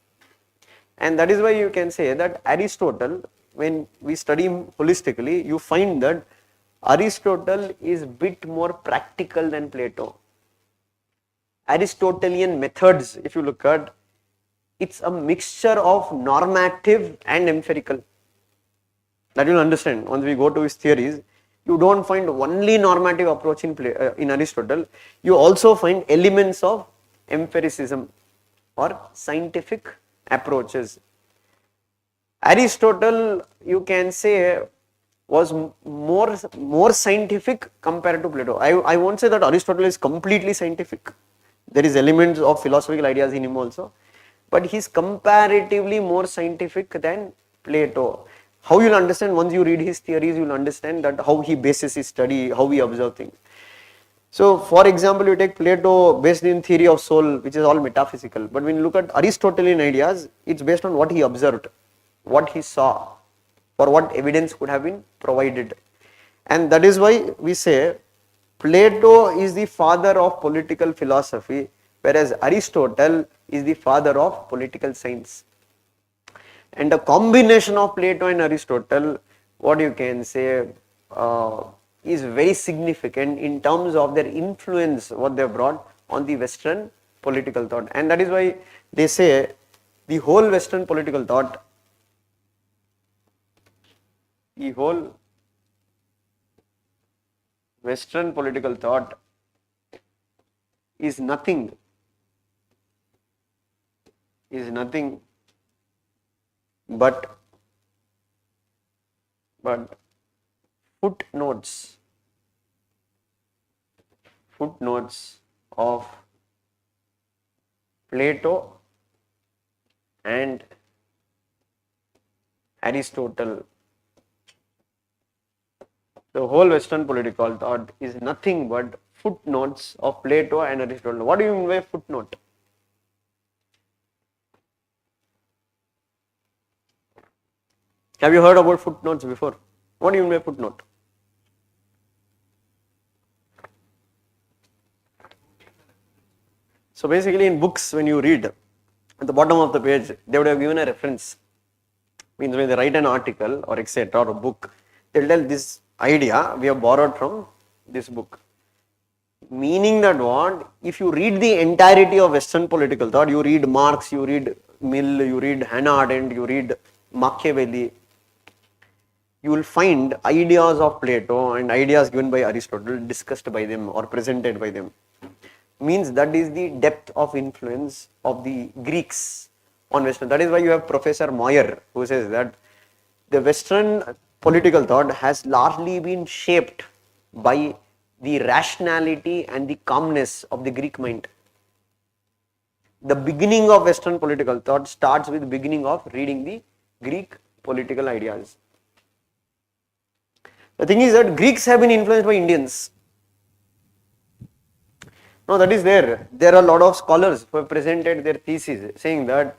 And that is why you can say that Aristotle, when we study him holistically, you find that Aristotle is a bit more practical than Plato. Aristotelian methods, if you look at, it's a mixture of normative and empirical. That you'll understand once we go to his theories. You don't find only normative approach in Aristotle. You also find elements of empiricism or scientific approaches. Aristotle, you can say, was more scientific compared to Plato. I won't say that Aristotle is completely scientific. There is elements of philosophical ideas in him also, but he's comparatively more scientific than Plato. How you'll understand once you read his theories, you'll understand that how he bases his study, how he observes things. So, for example, you take Plato based in theory of soul, which is all metaphysical. But when you look at Aristotelian ideas, it's based on what he observed, what he saw, or what evidence could have been provided. And that is why we say Plato is the father of political philosophy, whereas Aristotle is the father of political science. And a combination of Plato and Aristotle, what you can say, is very significant in terms of their influence, what they brought on the Western political thought. And that is why they say the whole Western political thought, the whole Western political thought is nothing but footnotes of Plato and Aristotle. The whole Western political thought is nothing but footnotes of Plato and Aristotle. What do you mean by footnote? Have you heard about footnotes before? What do you mean by footnote? So basically in books, when you read, at the bottom of the page, they would have given a reference. Means when they write an article or etc. or a book, they will tell this idea we have borrowed from this book. Meaning that what? If you read the entirety of Western political thought, you read Marx, you read Mill, you read Hannah Arendt, you read Machiavelli, you will find ideas of Plato and ideas given by Aristotle discussed by them or presented by them. Means that is the depth of influence of the Greeks on Western. That is why you have Professor Moyer who says that the Western political thought has largely been shaped by the rationality and the calmness of the Greek mind. The beginning of Western political thought starts with the beginning of reading the Greek political ideas. The thing is that Greeks have been influenced by Indians. No, that is there. There are a lot of scholars who have presented their theses saying that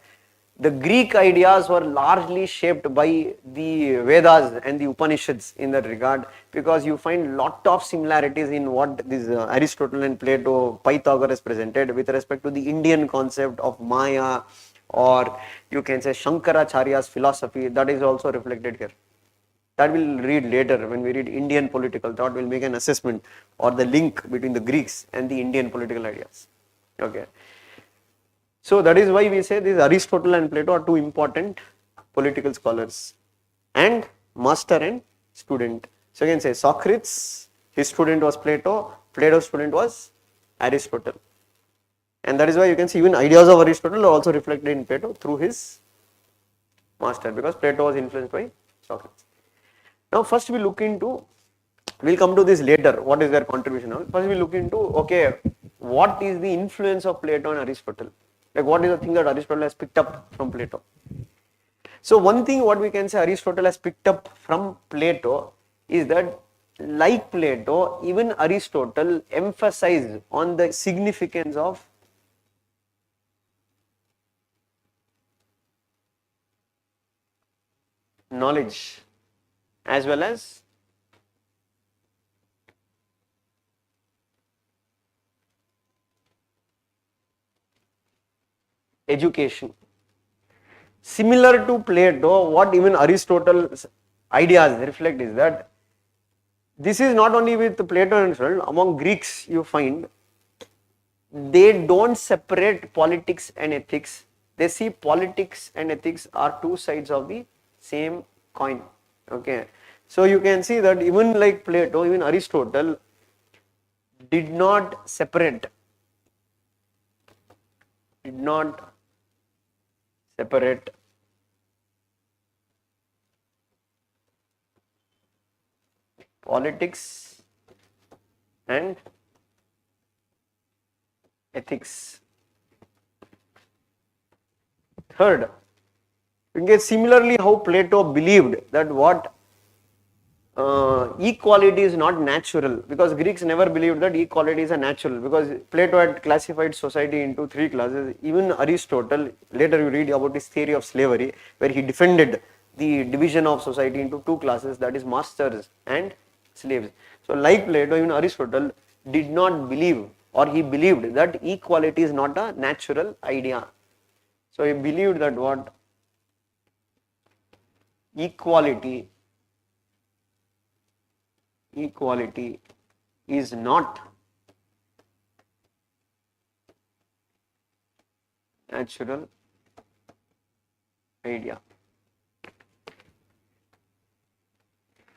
the Greek ideas were largely shaped by the Vedas and the Upanishads in that regard, because you find lot of similarities in what this Aristotle and Plato, Pythagoras presented with respect to the Indian concept of Maya, or you can say Shankaracharya's philosophy. That is also reflected here. That we'll read later when we read Indian political thought. We'll make an assessment or the link between the Greeks and the Indian political ideas. Okay. So that is why we say this Aristotle and Plato are two important political scholars, and master and student. So you can say Socrates, his student was Plato, Plato's student was Aristotle. And that is why you can see even ideas of Aristotle are also reflected in Plato through his master, because Plato was influenced by Socrates. Now first we look into, we'll come to this later, what is their contribution. First we look into, okay, what is the influence of Plato and Aristotle? Like what is the thing that Aristotle has picked up from Plato? So one thing what we can say Aristotle has picked up from Plato is that like Plato, even Aristotle emphasized on the significance of knowledge as well as education. Similar to Plato, what even Aristotle's ideas reflect is that this is not only with Plato and Aristotle, among Greeks you find they don't separate politics and ethics. They see politics and ethics are two sides of the same coin. Okay. So you can see that even like Plato, even Aristotle did not separate, did not separate politics and ethics. Third, you get similarly how Plato believed that what equality is not natural, because Greeks never believed that equality is a natural, because Plato had classified society into three classes. Even Aristotle, later you read about his theory of slavery, where he defended the division of society into two classes, that is masters and slaves. So like Plato, even Aristotle did not believe, or he believed that equality is not a natural idea. So he believed that what equality is not natural idea.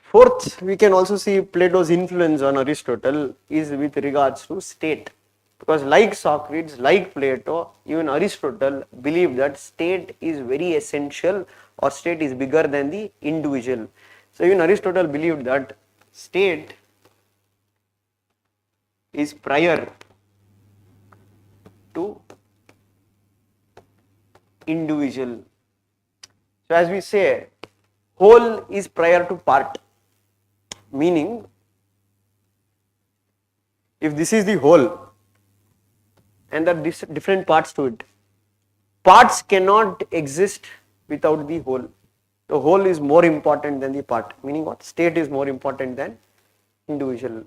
Fourth, we can also see Plato's influence on Aristotle is with regards to state, because like Socrates, like Plato, even Aristotle believed that state is very essential, or state is bigger than the individual. So even Aristotle believed that state is prior to individual. So as we say, whole is prior to part, meaning if this is the whole and there are different parts to it, parts cannot exist without the whole. The whole is more important than the part, meaning what? State is more important than individual.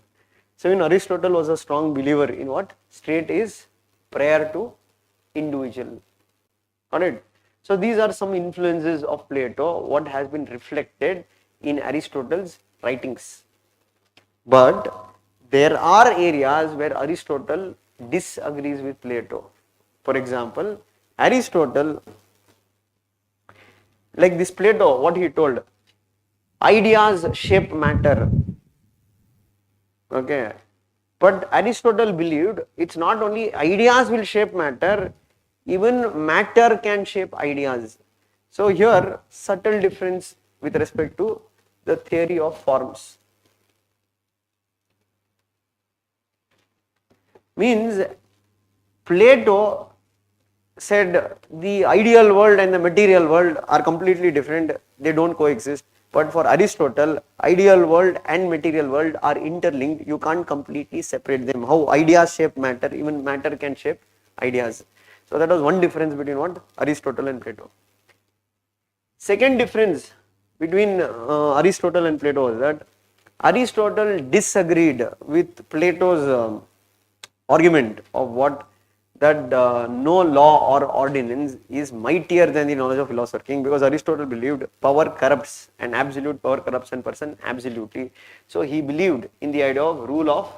So in Aristotle was a strong believer in what? State is prior to individual. Alright. So these are some influences of Plato, what has been reflected in Aristotle's writings. But there are areas where Aristotle disagrees with Plato. For example, Aristotle, like this Plato, what he told, ideas shape matter. Okay. But Aristotle believed it's not only ideas will shape matter, even matter can shape ideas. So here, subtle difference with respect to the theory of forms. Means Plato said the ideal world and the material world are completely different, they don't coexist. But for Aristotle, ideal world and material world are interlinked, you can't completely separate them. How ideas shape matter, even matter can shape ideas. So that was one difference between what? Aristotle and Plato. Second difference between Aristotle and Plato is that Aristotle disagreed with Plato's argument of what? That no law or ordinance is mightier than the knowledge of philosopher king, because Aristotle believed power corrupts and absolute power corrupts a person absolutely. So he believed in the idea of rule of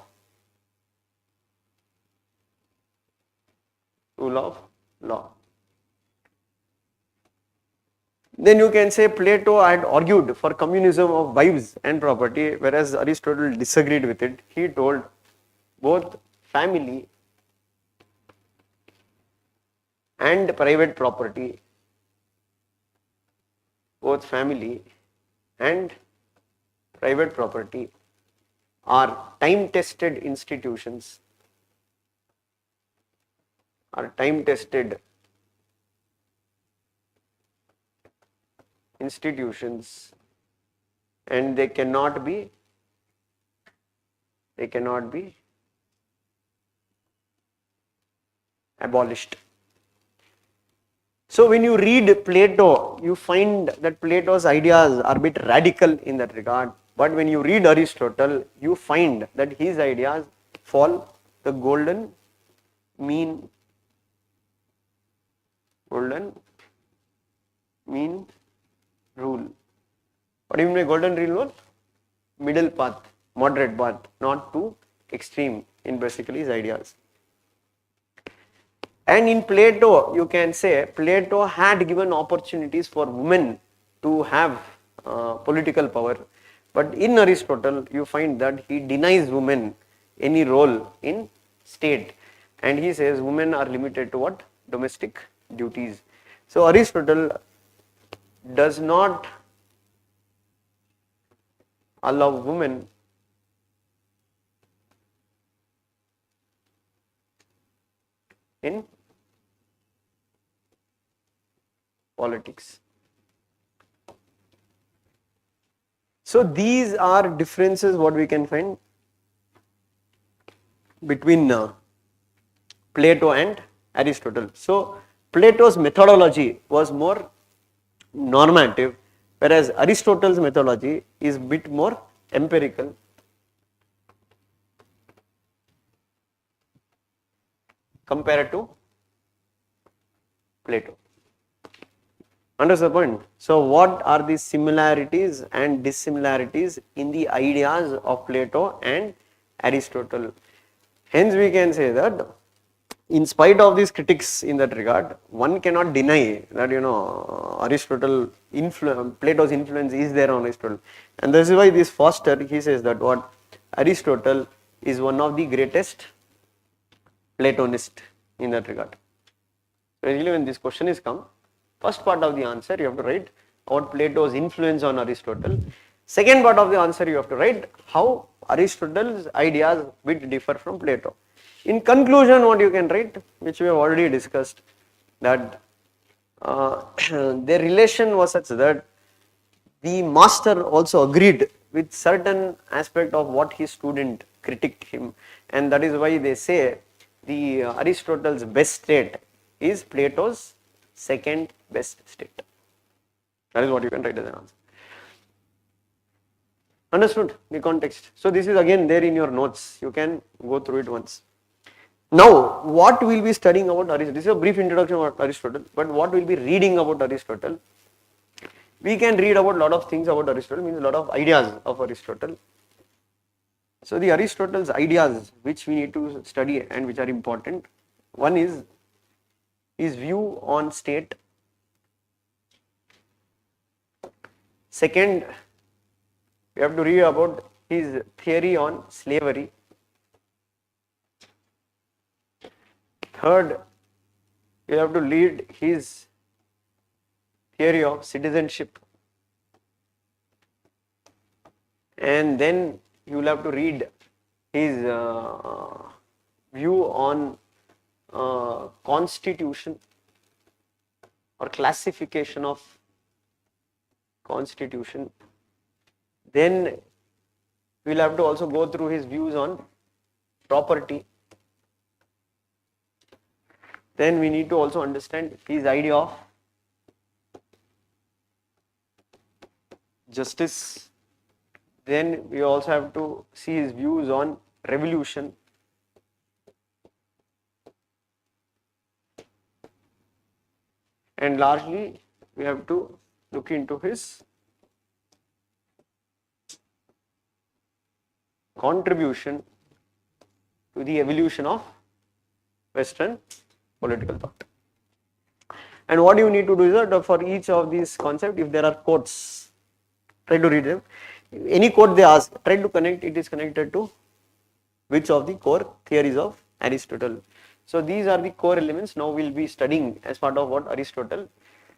law. Then you can say Plato had argued for communism of wives and property, whereas Aristotle disagreed with it. He told both family and private property, both family and private property are time-tested institutions, and they cannot be they cannot be abolished. So when you read Plato, you find that Plato's ideas are a bit radical in that regard. But when you read Aristotle, you find that his ideas fall the mean, golden mean rule. What do you mean by golden rule? Middle path, moderate path, not too extreme in basically his ideas. And in Plato, you can say Plato had given opportunities for women to have political power. But in Aristotle, you find that he denies women any role in state. And he says women are limited to what? Domestic duties. So Aristotle does not allow women in politics. So these are differences what we can find between Plato and Aristotle. So Plato's methodology was more normative, whereas Aristotle's methodology is a bit more empirical compared to Plato. Understand the point? So what are the similarities and dissimilarities in the ideas of Plato and Aristotle? Hence we can say that in spite of these critics in that regard, one cannot deny that Plato's influence is there on Aristotle. And this is why this Foster, he says that what Aristotle is one of the greatest Platonists in that regard. Basically when this question is come, first part of the answer you have to write about Plato's influence on Aristotle. Second part of the answer you have to write how Aristotle's ideas bit differ from Plato. In conclusion, what you can write, which we have already discussed, that their relation was such that the master also agreed with certain aspect of what his student critiqued him, and that is why they say the Aristotle's best state is Plato's second best state. That is what you can write as an answer. Understood the context? So this is again there in your notes. You can go through it once. Now, what we will be studying about Aristotle? This is a brief introduction about Aristotle, but what we will be reading about Aristotle? We can read about a lot of things about Aristotle, means a lot of ideas of Aristotle. So the Aristotle's ideas which we need to study and which are important, one is his view on state. Second, we have to read about his theory on slavery. Third, you have to read his theory of citizenship. And then you will have to read his view on constitution or classification of constitution. Then we will have to also go through his views on property. Then we need to also understand his idea of justice. Then we also have to see his views on revolution. And largely we have to look into his contribution to the evolution of Western political thought. And what you need to do is that for each of these concepts, if there are quotes, try to read them. Any quote they ask, try to connect, it is connected to which of the core theories of Aristotle. So these are the core elements now we will be studying as part of what Aristotle: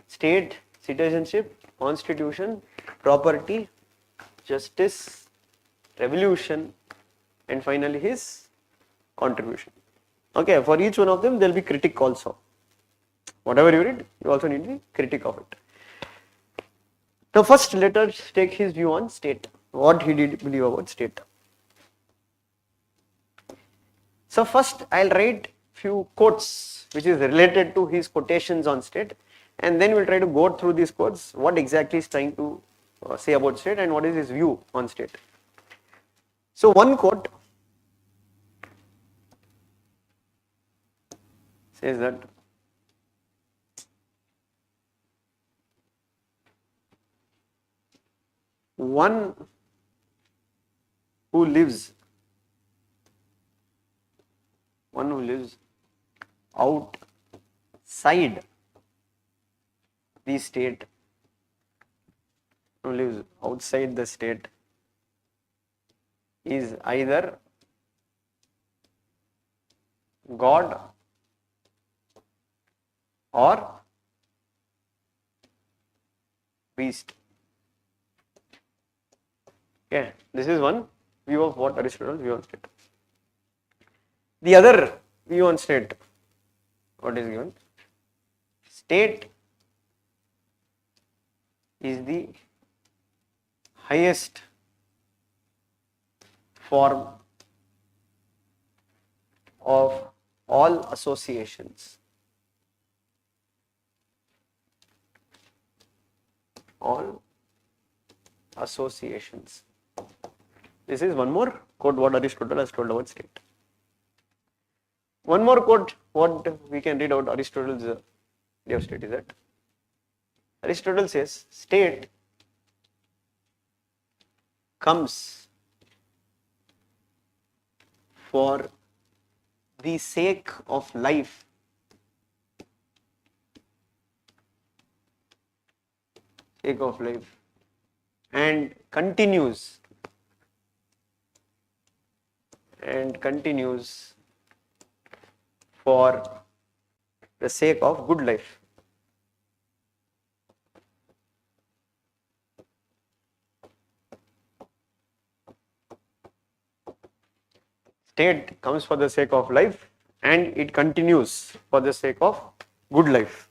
state, citizenship, constitution, property, justice, revolution, and finally his contribution. Okay, for each one of them there will be critique also. Whatever you read, you also need the critique of it. Now first let us take his view on state. What he did believe about state. So first I'll write few quotes which is related to his quotations on state, and then we'll try to go through these quotes, what exactly is trying to say about state and what is his view on state. So one quote says that one who lives outside the state, who lives outside the state, is either God or beast. Okay, this is one view of what Aristotle view on state. The other view on state, what is given? State is the highest form of all associations. All associations. This is one more quote what Aristotle has told about state. One more quote what we can read out Aristotle's idea of state is that Aristotle says state comes for the sake of life and continues for the sake of good life. State comes for the sake of life and it continues for the sake of good life.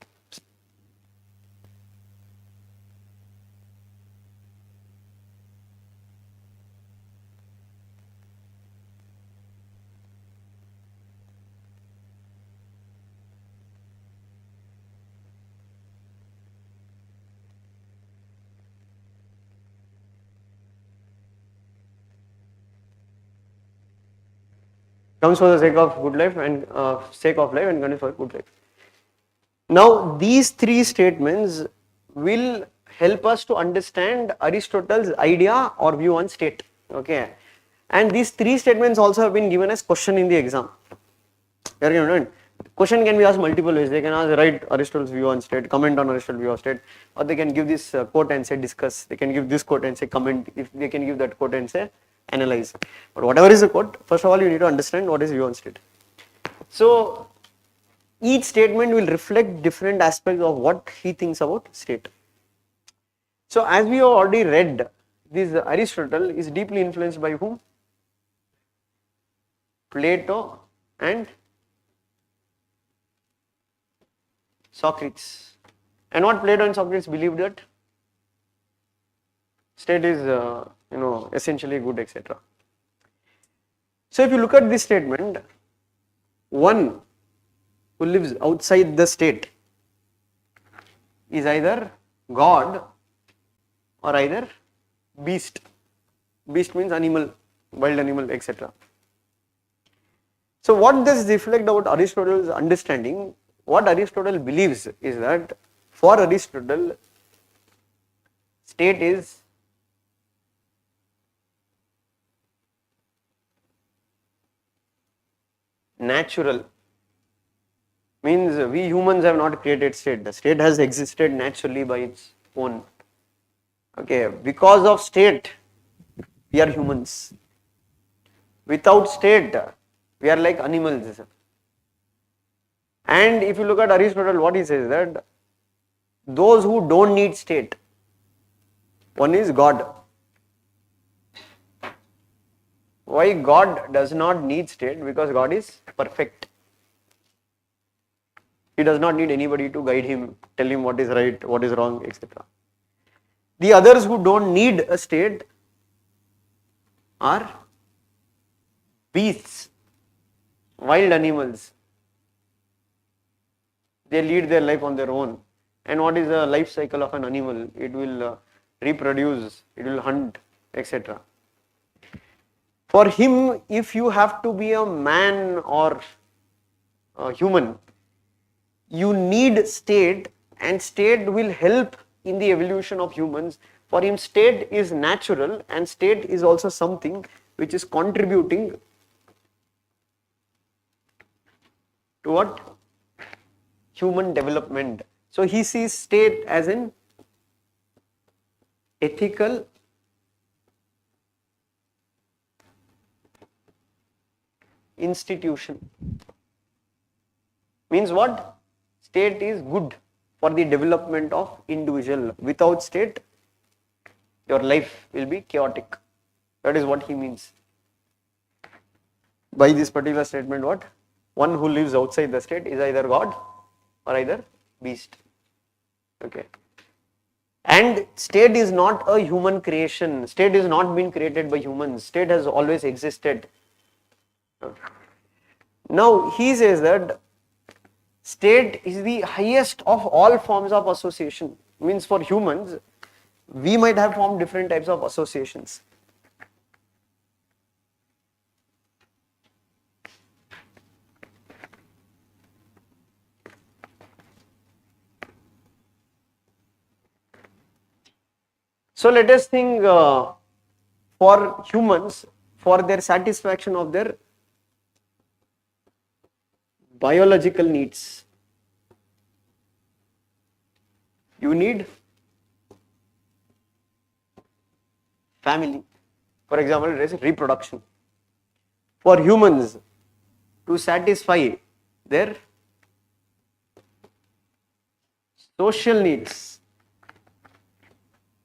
Comes for the sake of good life and continues for good life. Now these three statements will help us to understand Aristotle's idea or view on state. Okay, and these three statements also have been given as question in the exam. Question can be asked multiple ways. They can ask write Aristotle's view on state, comment on Aristotle's view on state, or they can give this quote and say discuss. They can give this quote and say comment. If they can give that quote and say analyze. But whatever is the quote, first of all you need to understand what is view on state. So each statement will reflect different aspects of what he thinks about state. So as we have already read, this Aristotle is deeply influenced by whom? Plato and Socrates. And what Plato and Socrates believed that state is essentially good, etc. So if you look at this statement, one who lives outside the state is either God or either beast. Beast means animal, wild animal, etc. So what does reflect about Aristotle's understanding? What Aristotle believes is that for Aristotle, state is natural. Means we humans have not created state. The state has existed naturally by its own. Okay, because of state, we are humans. Without state, we are like animals. And if you look at Aristotle, what he says that those who don't need state, one is God. Why God does not need state? Because God is perfect. He does not need anybody to guide him, tell him what is right, what is wrong, etc. The others who don't need a state are beasts. wild animals, they lead their life on their own. And what is the life cycle of an animal? It will reproduce, it will hunt, etc. For him, if you have to be a man or a human, you need state, and state will help in the evolution of humans. For him, state is natural, and state is also something which is contributing to what? Human development. So he sees state as an ethical institution. Means what? State is good for the development of individual. Without state, your life will be chaotic. That is what he means by this particular statement. What? One who lives outside the state is either God or either beast. Okay. And state is not a human creation. State is not been created by humans. State has always existed. Now he says that state is the highest of all forms of association. Means for humans, we might have formed different types of associations. So let us think for humans, for their satisfaction of their biological needs, you need family. For example, there is reproduction. For humans to satisfy their social needs,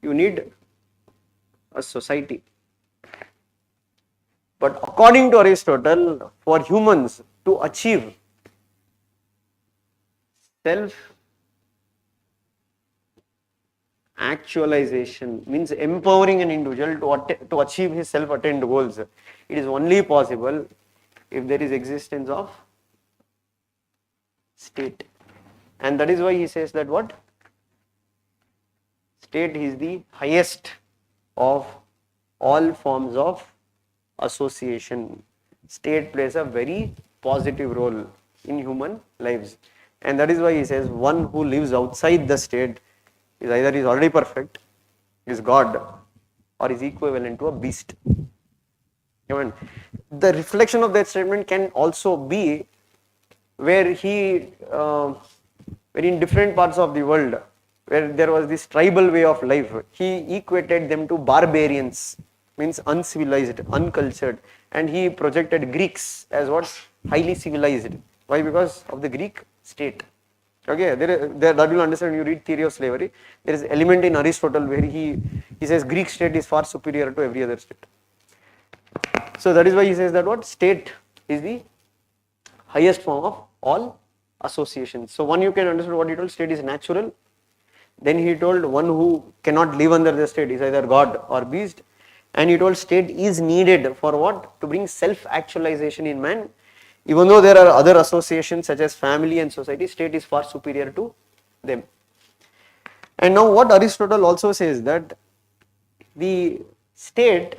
you need a society. But according to Aristotle, for humans to achieve self-actualization, means empowering an individual to achieve his self-attained goals, it is only possible if there is existence of state. And that is why he says that what? State is the highest of all forms of association. State plays a very positive role in human lives. And that is why he says one who lives outside the state is either is already perfect, is God, or is equivalent to a beast. The reflection of that statement can also be where he, where in different parts of the world, where there was this tribal way of life, he equated them to barbarians, means uncivilized, uncultured, and he projected Greeks as what? Highly civilized. Why? Because of the Greek state. Okay, that you will understand when you read Theory of Slavery. There is an element in Aristotle where he says Greek state is far superior to every other state. So that is why he says that what? State is the highest form of all associations. So one, you can understand what he told, state is natural. Then he told one who cannot live under the state is either God or beast. And he told state is needed for what? To bring self-actualization in man. Even though there are other associations such as family and society, state is far superior to them. And now what Aristotle also says that the state,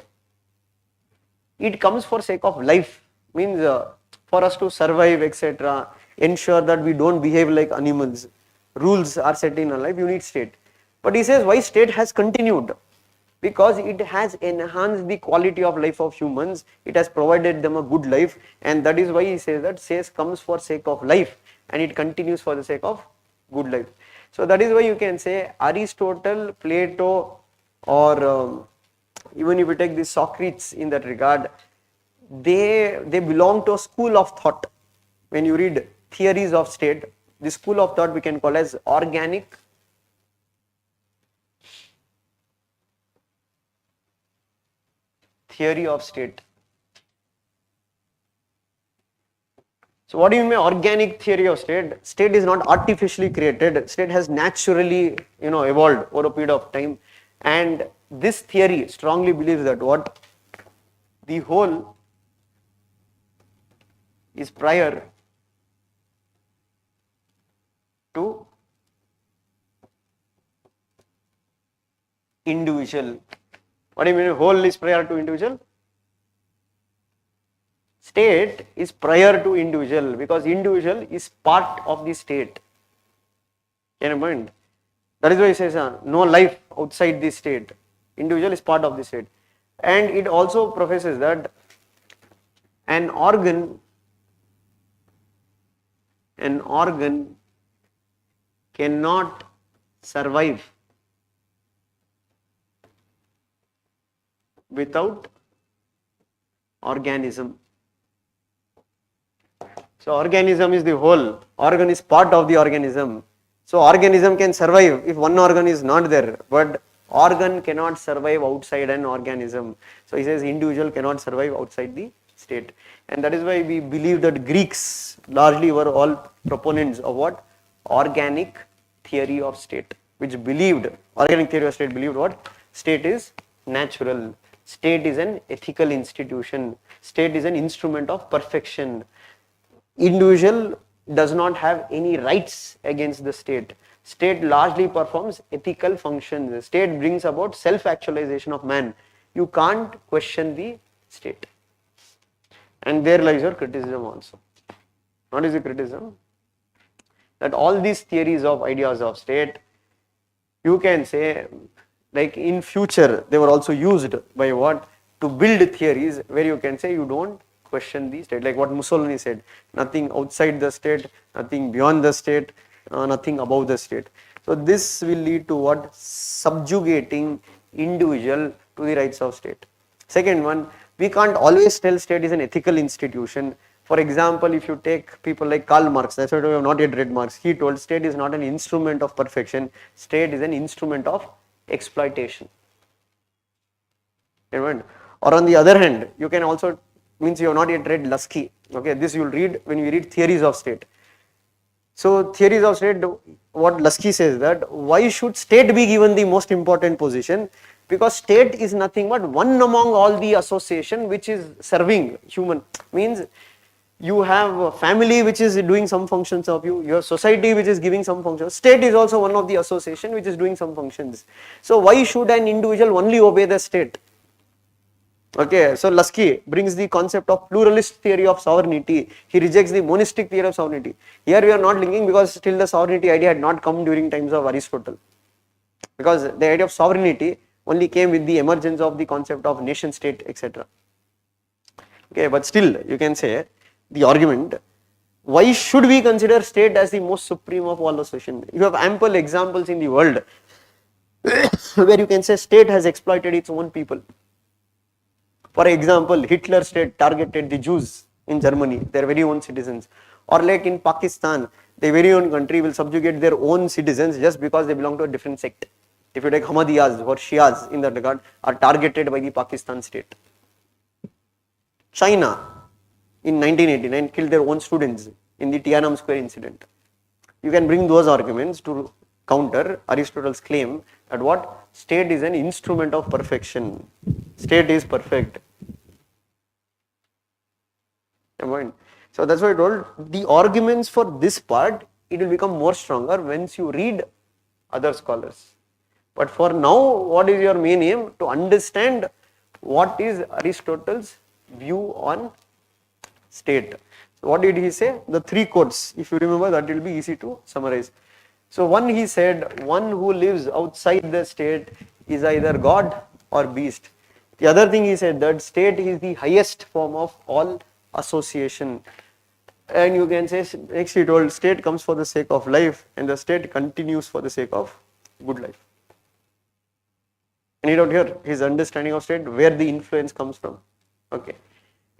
it comes for sake of life, means for us to survive, etc., ensure that we don't behave like animals, rules are set in our life, you need state. But he says why state has continued? Because it has enhanced the quality of life of humans, it has provided them a good life, and that is why he says that state comes for sake of life and it continues for the sake of good life. So that is why you can say Aristotle, Plato, or even if you take the Socrates in that regard, they belong to a school of thought. When you read theories of state, this school of thought we can call as organic theory of state. So what do you mean organic theory of state? State is not artificially created. State has naturally, evolved over a period of time. And this theory strongly believes that what? The whole is prior to individual. What do you mean whole is prior to individual? State is prior to individual because individual is part of the state. Can you mind? That is why it says no life outside the state. Individual is part of the state. And it also professes that an organ cannot survive without organism. So organism is the whole, organ is part of the organism. So organism can survive if one organ is not there, but organ cannot survive outside an organism. So he says individual cannot survive outside the state. And that is why we believe that Greeks largely were all proponents of what? Organic theory of state, which believed, organic theory of state believed what? State is natural. State is an ethical institution. State is an instrument of perfection. Individual does not have any rights against the state. State largely performs ethical functions. State brings about self-actualization of man. You can't question the state. And there lies your criticism also. What is the criticism? That all these theories of ideas of state, you can say, like in future, they were also used by what? To build theories where you can say you don't question the state. Like what Mussolini said, nothing outside the state, nothing beyond the state, nothing above the state. So this will lead to what? Subjugating individual to the rights of state. Second one, we can't always tell state is an ethical institution. For example, if you take people like Karl Marx, that's why we have not yet read Marx, he told state is not an instrument of perfection, state is an instrument of exploitation. Or on the other hand, you can also, means you have not yet read Lusky, okay, this you will read when we read theories of state. So theories of state, what Lusky says that why should state be given the most important position? Because state is nothing but one among all the association which is serving human. Means you have a family which is doing some functions of you, your society which is giving some functions. State is also one of the association which is doing some functions. So why should an individual only obey the state? Okay, so Lusky brings the concept of pluralist theory of sovereignty. He rejects the monistic theory of sovereignty. Here we are not linking because still the sovereignty idea had not come during times of Aristotle. Because the idea of sovereignty only came with the emergence of the concept of nation state, etc. Okay, but still you can say the argument, why should we consider state as the most supreme of all association? You have ample examples in the world where you can say state has exploited its own people. For example, Hitler state targeted the Jews in Germany, their very own citizens. Or like in Pakistan, their very own country will subjugate their own citizens just because they belong to a different sect. If you take Ahmadiyas or Shias in that regard, are targeted by the Pakistan state. China in 1989 killed their own students in the Tiananmen Square incident. You can bring those arguments to counter Aristotle's claim that what? State is an instrument of perfection. State is perfect. So that's why I told the arguments for this part, it will become more stronger once you read other scholars. But for now, what is your main aim? To understand what is Aristotle's view on state. So what did he say? The three quotes, if you remember, that will be easy to summarize. So one, he said, one who lives outside the state is either God or beast. The other thing he said, that state is the highest form of all association. And you can say, next he told, state comes for the sake of life and the state continues for the sake of good life. And you don't hear his understanding of state, where the influence comes from. Okay.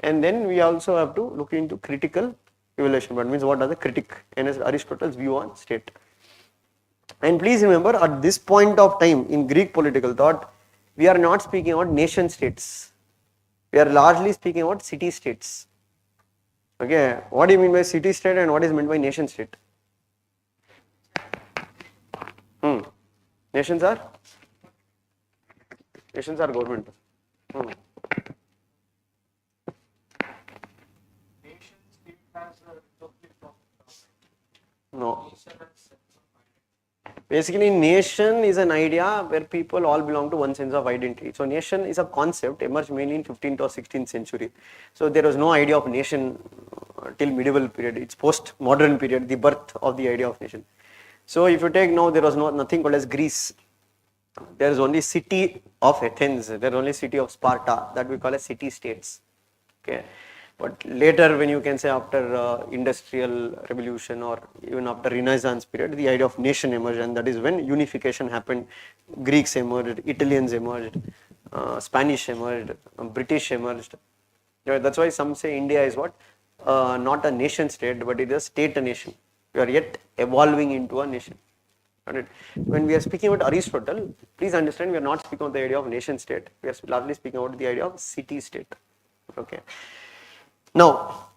And then we also have to look into critical evaluation. But means what are the critic and Aristotle's view on state. And please remember, at this point of time in Greek political thought, we are not speaking about nation states. We are largely speaking about city states. Okay, what do you mean by city state and what is meant by nation state? Nations are government. Nation state No. Basically, nation is an idea where people all belong to one sense of identity. So, nation is a concept emerged mainly in 15th or 16th century. So, there was no idea of nation till medieval period. It's post-modern period, the birth of the idea of nation. So, if you take now, there was nothing called as Greece. There is only city of Athens. There is only city of Sparta that we call as city states. Okay, but later when you can say after industrial revolution or even after Renaissance period, the idea of nation emerged, and that is when unification happened. Greeks emerged, Italians emerged, Spanish emerged, British emerged. Yeah, that's why some say India is what not a nation state, but it is a state nation. We are yet evolving into a nation. Right? When we are speaking about Aristotle, please understand we are not speaking about the idea of nation state. We are largely speaking about the idea of city state. Okay. Now,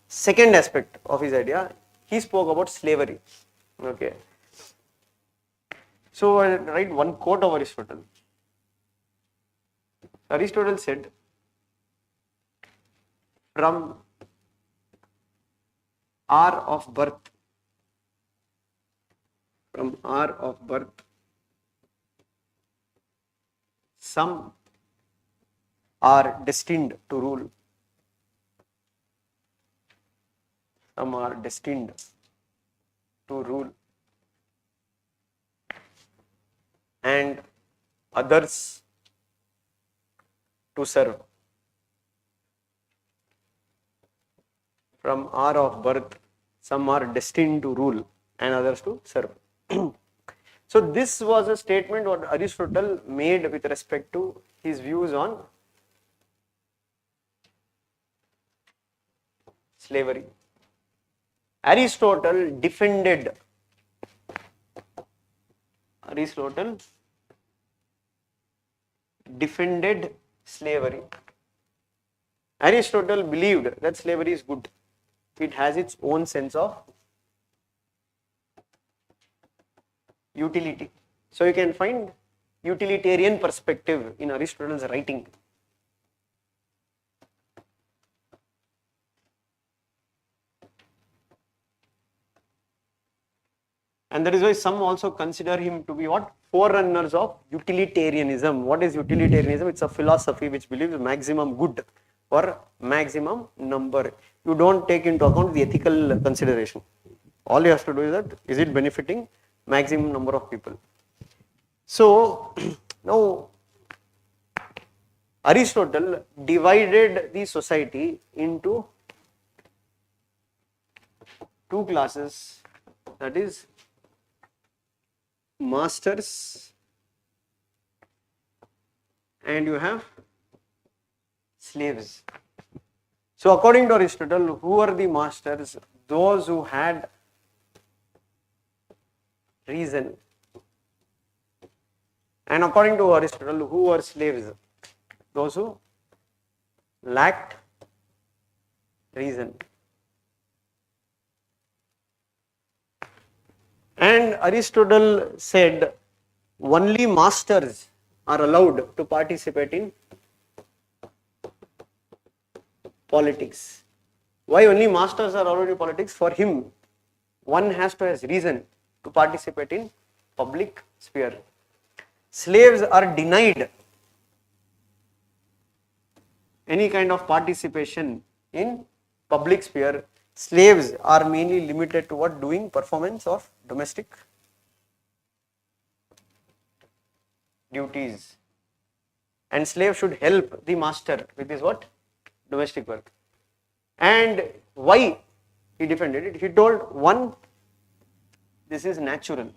second aspect of his idea, he spoke about slavery. Okay. So I write one quote of Aristotle. Aristotle said, from hour of birth, some are destined to rule. Some are destined to rule, and others to serve. From hour of birth, some are destined to rule and others to serve. So this was a statement what Aristotle made with respect to his views on slavery. Aristotle defended slavery. Aristotle believed that slavery is good. It has its own sense of utility. So you can find utilitarian perspective in Aristotle's writing. And that is why some also consider him to be what? Forerunners of utilitarianism. What is utilitarianism? It's a philosophy which believes maximum good or maximum number. You don't take into account the ethical consideration. All you have to do is that, is it benefiting maximum number of people? So, now Aristotle divided the society into two classes, that is masters and you have slaves. So according to Aristotle, who are the masters? Those who had reason. And according to Aristotle, who were slaves? Those who lacked reason. And Aristotle said only masters are allowed to participate in politics. Why only masters are allowed in politics? For him, one has to have reason to participate in public sphere. Slaves are denied any kind of participation in public sphere. Slaves are mainly limited to what? Doing performance of domestic duties. And slave should help the master with his what? Domestic work. And why he defended it? He told, one, this is natural.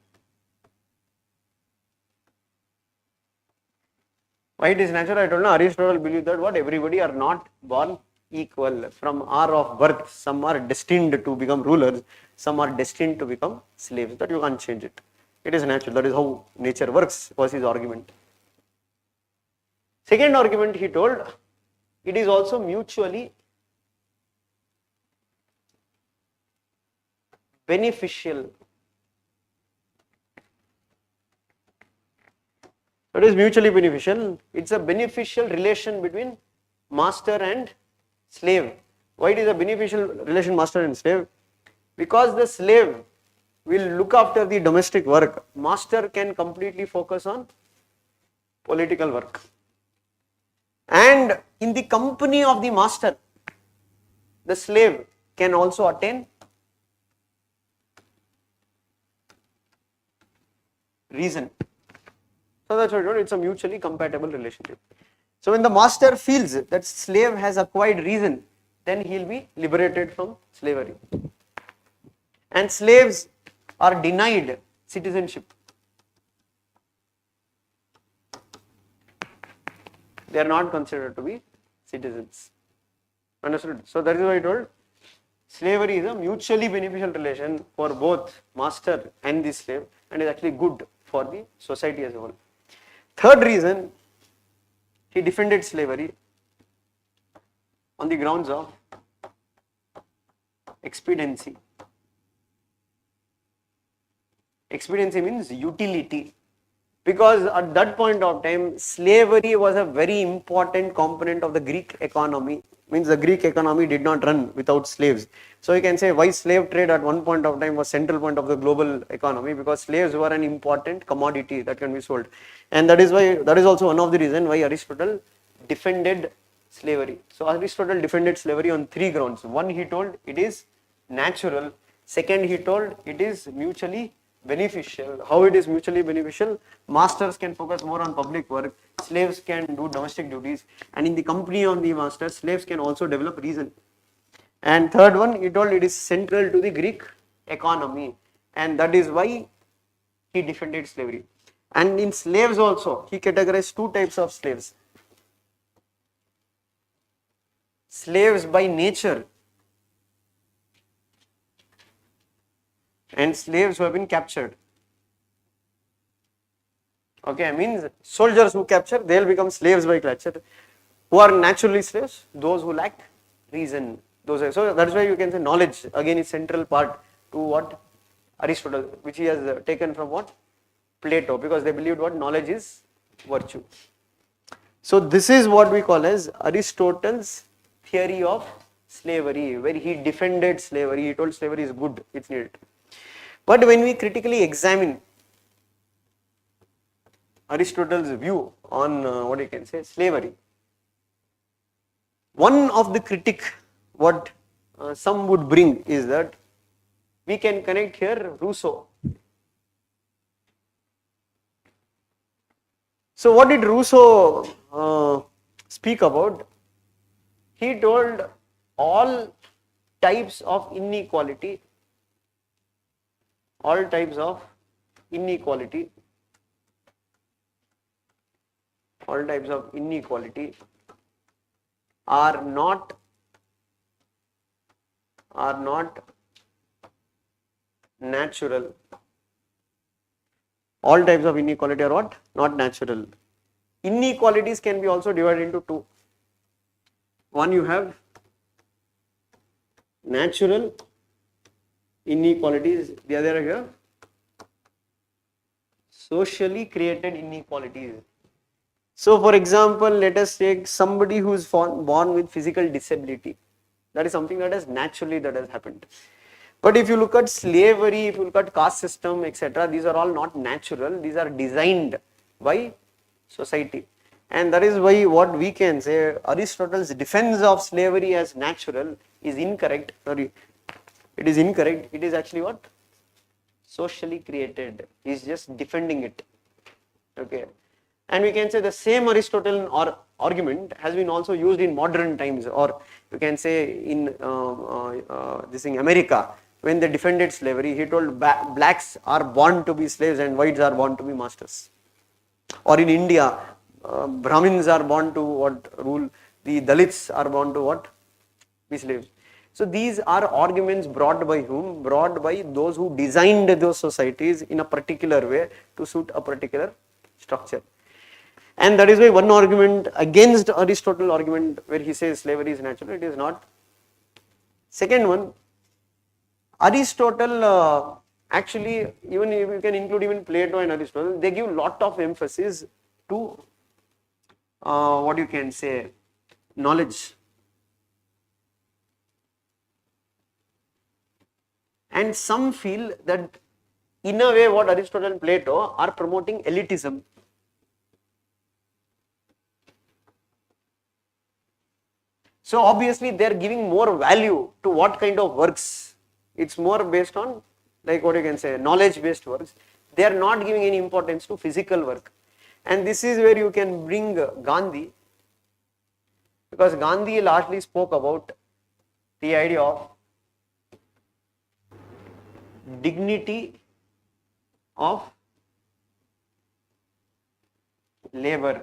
Why it is natural? I told you, Aristotle believed that what? Everybody are not born equal. From hour of birth, some are destined to become rulers, some are destined to become slaves. That you can't change it. It is natural. That is how nature works, was his argument. Second argument he told, it is also mutually beneficial. It is mutually beneficial. It's a beneficial relation between master and slave. Why it is a beneficial relation master and slave? Because the slave will look after the domestic work. Master can completely focus on political work. And in the company of the master, the slave can also attain reason. So that's what it's a mutually compatible relationship. So when the master feels that slave has acquired reason, then he will be liberated from slavery. And slaves are denied citizenship. They are not considered to be citizens. Understood? So that is why I told slavery is a mutually beneficial relation for both master and the slave, and is actually good for the society as a whole. Third reason, he defended slavery on the grounds of expediency. Expediency means utility. Because at that point of time, slavery was a very important component of the Greek economy. Means the Greek economy did not run without slaves. So you can say why slave trade at one point of time was central point of the global economy, because slaves were an important commodity that can be sold. And that is also one of the reasons why Aristotle defended slavery. So Aristotle defended slavery on three grounds. One, he told it is natural. Second, he told it is mutually beneficial. How it is mutually beneficial? Masters can focus more on public work, slaves can do domestic duties, and in the company of the masters, slaves can also develop reason. And third one, he told it is central to the Greek economy, and that is why he defended slavery. And in slaves also, he categorized two types of slaves. Slaves by nature and slaves who have been captured. Okay, means soldiers who capture, they will become slaves by capture. Who are naturally slaves? Those who lack reason. So that's why you can say knowledge again is central part to what Aristotle, which he has taken from what? Plato, because they believed what? Knowledge is virtue. So this is what we call as Aristotle's theory of slavery, where he defended slavery. He told slavery is good, it's needed. But when we critically examine Aristotle's view on what you can say slavery, one of the critique what some would bring is that we can connect here Rousseau. So what did Rousseau speak about? He told all types of inequality are not natural. All types of inequality are what? Not natural. Inequalities can be also divided into two. One, you have natural inequalities, the other are here socially created inequalities. So for example, let us take somebody who is born with physical disability. That is something that has happened. But if you look at slavery, if you look at caste system, etc., these are all not natural, these are designed by society. And that is why what we can say, Aristotle's defense of slavery as natural is incorrect. Sorry, it is incorrect. It is actually what? Socially created. He is just defending it. Okay. And we can say the same Aristotelian argument has been also used in modern times, or you can say in this thing America, when they defended slavery, he told blacks are born to be slaves and whites are born to be masters. Or in India, Brahmins are born to what? Rule. The Dalits are born to what? Be slaves. So these are arguments brought by whom? Brought by those who designed those societies in a particular way to suit a particular structure. And that is why one argument against Aristotle argument where he says slavery is natural, it is not. Second one, Aristotle actually, even if you can include even Plato and Aristotle, they give lot of emphasis to what you can say knowledge. And some feel that in a way what Aristotle and Plato are promoting elitism. So obviously they are giving more value to what kind of works. It's more based on, like what you can say, knowledge based works. They are not giving any importance to physical work. And this is where you can bring Gandhi, because Gandhi largely spoke about the idea of dignity of labor.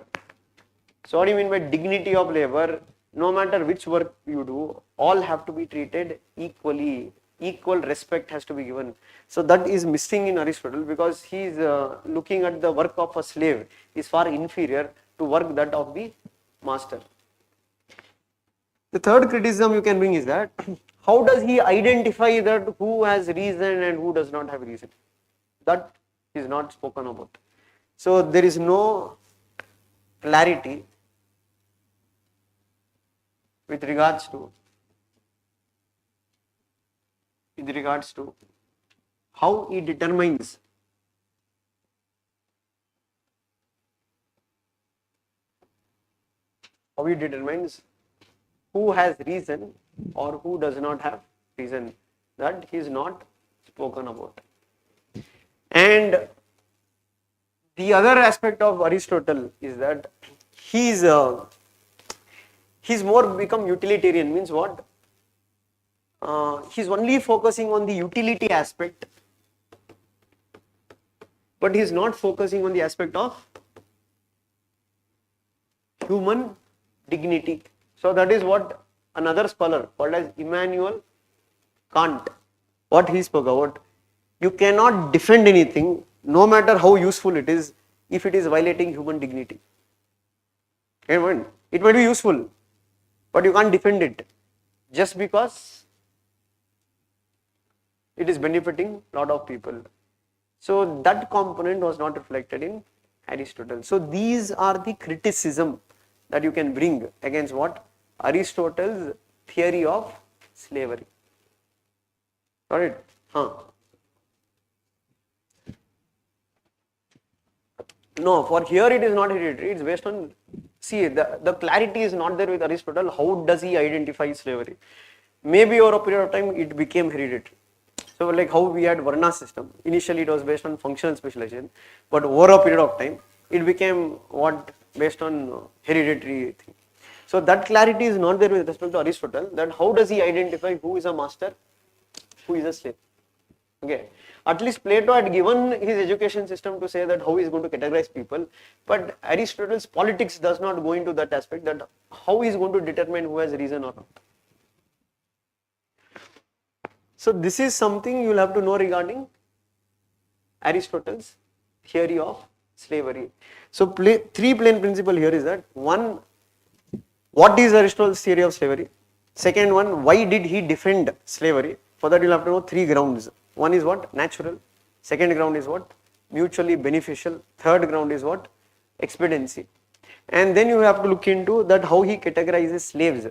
So what do you mean by dignity of labor? No matter which work you do, all have to be treated equally. Equal respect has to be given. So that is missing in Aristotle, because he is looking at the work of a slave is far inferior to work that of the master. The third criticism you can bring is that how does he identify that who has reason and who does not have reason? That is not spoken about. So there is no clarity with regards to how he determines who has reason or who does not have reason. That is not spoken about. And the other aspect of Aristotle is that he's more become utilitarian. Means what? He's only focusing on the utility aspect, but he's not focusing on the aspect of human dignity. So that is what another scholar called as Immanuel Kant, what he spoke about. You cannot defend anything, no matter how useful it is, if it is violating human dignity. It might be useful, but you can't defend it just because it is benefiting a lot of people. So that component was not reflected in Aristotle. So these are the criticism that you can bring against what? Aristotle's theory of slavery. Got it? No, for here it is not hereditary, it's based on, see, the clarity is not there with Aristotle. How does he identify slavery? Maybe over a period of time it became hereditary. So like how we had Varna system, initially it was based on functional specialization, but over a period of time it became what? Based on hereditary thing. So that clarity is not there with respect to Aristotle, that how does he identify who is a master, who is a slave. Okay, at least Plato had given his education system to say that how he is going to categorize people, but Aristotle's politics does not go into that aspect, that how he is going to determine who has reason or not. So this is something you will have to know regarding Aristotle's theory of slavery. So three plain principle here is that, one, what is Aristotle's theory of slavery? Second one, why did he defend slavery? For that you will have to know three grounds. One is what? Natural. Second ground is what? Mutually beneficial. Third ground is what? Expediency. And then you have to look into that how he categorizes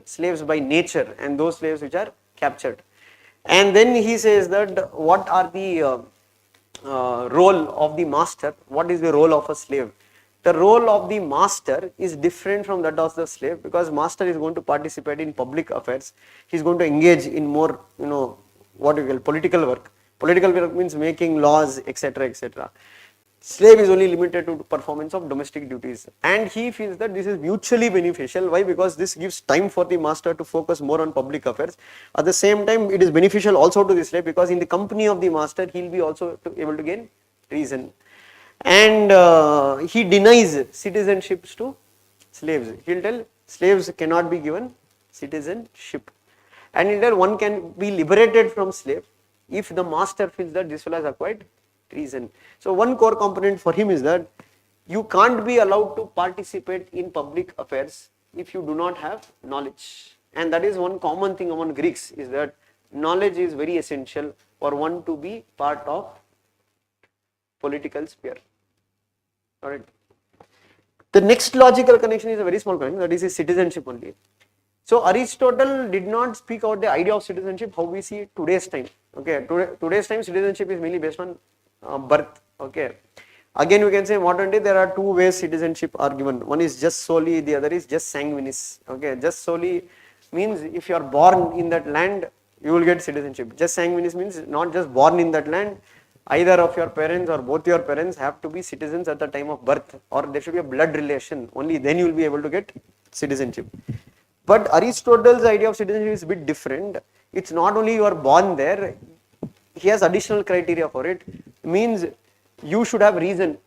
slaves by nature and those slaves which are captured. And then he says that what are the role of the master, what is the role of a slave. The role of the master is different from that of the slave, because master is going to participate in public affairs. He is going to engage in more, what you call political work. Political work means making laws, etc., etc. Slave is only limited to performance of domestic duties, and he feels that this is mutually beneficial. Why? Because this gives time for the master to focus more on public affairs. At the same time, it is beneficial also to the slave, because in the company of the master, he will be also able to gain reason. And he denies citizenships to slaves. He will tell slaves cannot be given citizenship, and he will tell one can be liberated from slave if the master feels that this fellow has acquired reason. So one core component for him is that you can't be allowed to participate in public affairs if you do not have knowledge. And that is one common thing among Greeks, is that knowledge is very essential for one to be part of political sphere. Alright. The next logical connection is a very small connection, that is citizenship only. So Aristotle did not speak out the idea of citizenship how we see today's time. Okay, today's time citizenship is mainly based on birth. Okay, again we can say modern day there are two ways citizenship are given. One is just solely, the other is just sanguinis. Okay, just solely means if you are born in that land you will get citizenship. Just sanguinis means not just born in that land, either of your parents or both your parents have to be citizens at the time of birth, or there should be a blood relation, only then you will be able to get citizenship. But Aristotle's idea of citizenship is a bit different. It's not only you are born there, he has additional criteria for it. It means you should have reason.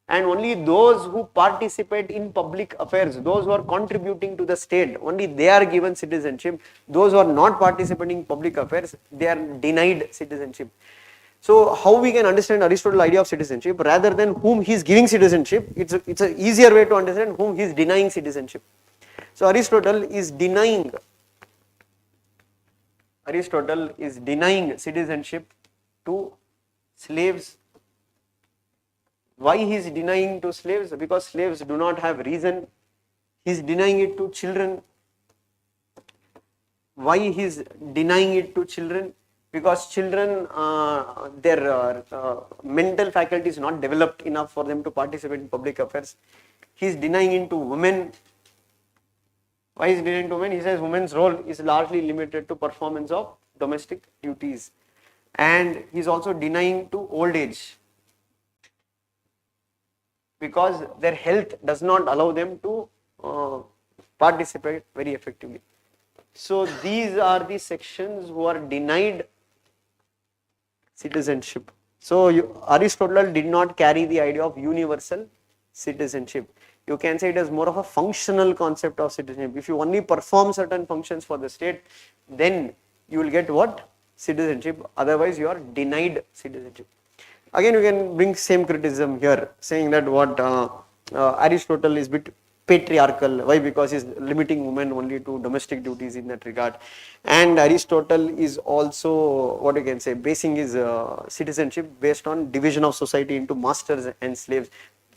And only those who participate in public affairs, those who are contributing to the state, only they are given citizenship. Those who are not participating in public affairs, they are denied citizenship. So how we can understand Aristotle's idea of citizenship, rather than whom he is giving citizenship, it's an easier way to understand whom he is denying citizenship. So Aristotle is denying citizenship to slaves. Why he is denying to slaves? Because slaves do not have reason. He is denying it to children. Why he is denying it to children? Because children, their mental faculty is not developed enough for them to participate in public affairs. He is denying it to women. Why is denying to women? He says women's role is largely limited to performance of domestic duties. And he is also denying to old age, because their health does not allow them to participate very effectively. So these are the sections who are denied citizenship. So Aristotle did not carry the idea of universal citizenship. You can say it is more of a functional concept of citizenship. If you only perform certain functions for the state, then you will get what? Citizenship. Otherwise you are denied citizenship. Again, you can bring same criticism here, saying that what Aristotle is a bit patriarchal. Why? Because he's limiting women only to domestic duties in that regard. And Aristotle is also, what you can say, basing his citizenship based on division of society into masters and slaves,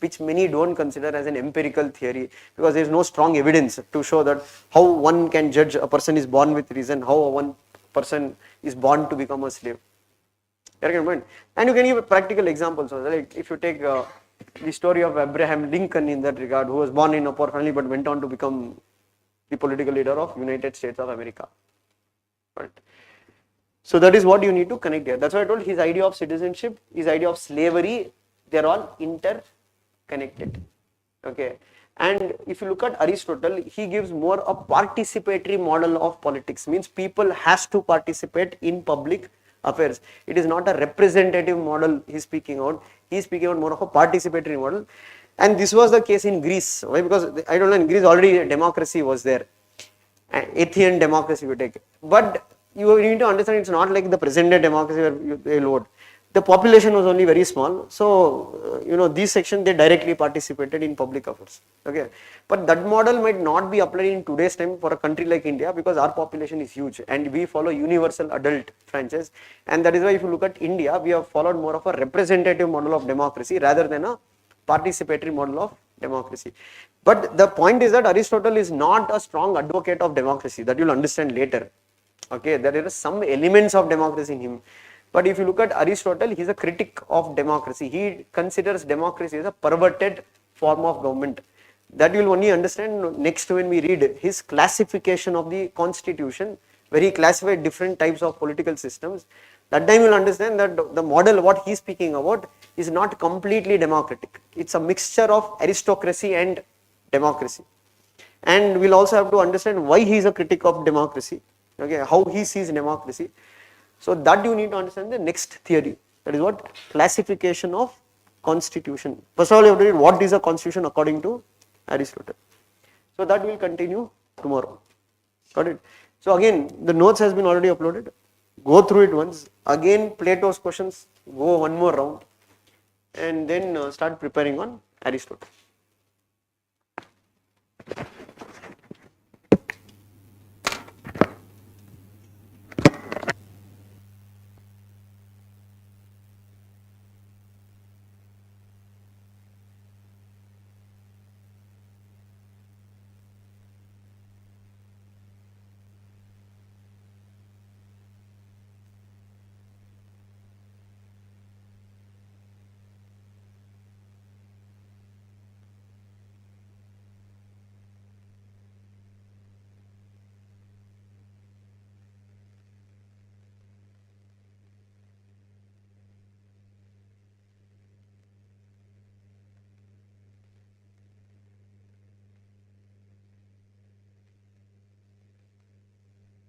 which many don't consider as an empirical theory, because there is no strong evidence to show that how one can judge a person is born with reason, how one person is born to become a slave. And you can give practical examples. Like if you take the story of Abraham Lincoln in that regard, who was born in a poor family but went on to become the political leader of United States of America. Right. So that is what you need to connect here. That's why I told his idea of citizenship, his idea of slavery, they are all interconnected. Okay. And if you look at Aristotle, he gives more a participatory model of politics. Means people has to participate in public affairs. It is not a representative model he is speaking out. He is speaking out more of a participatory model. And this was the case in Greece. Why? Because I don't know, in Greece already democracy was there. Athenian democracy you take. But you need to understand it's not like the present day democracy where they vote. The population was only very small. So, these sections they directly participated in public affairs. Okay. But that model might not be applied in today's time for a country like India, because our population is huge and we follow universal adult franchise. And that is why if you look at India, we have followed more of a representative model of democracy rather than a participatory model of democracy. But the point is that Aristotle is not a strong advocate of democracy. That you will understand later. Okay. There are some elements of democracy in him. But if you look at Aristotle, he is a critic of democracy. He considers democracy as a perverted form of government. That you will only understand next when we read his classification of the constitution, where he classified different types of political systems. That time you will understand that the model what he is speaking about is not completely democratic. It's a mixture of aristocracy and democracy. And we'll also have to understand why he is a critic of democracy. Okay, how he sees democracy. So that you need to understand the next theory. That is what? Classification of constitution. First of all, you have to read what is a constitution according to Aristotle. So that will continue tomorrow. Got it? So again, the notes has been already uploaded. Go through it once. Again, Plato's questions. Go one more round. And then start preparing on Aristotle.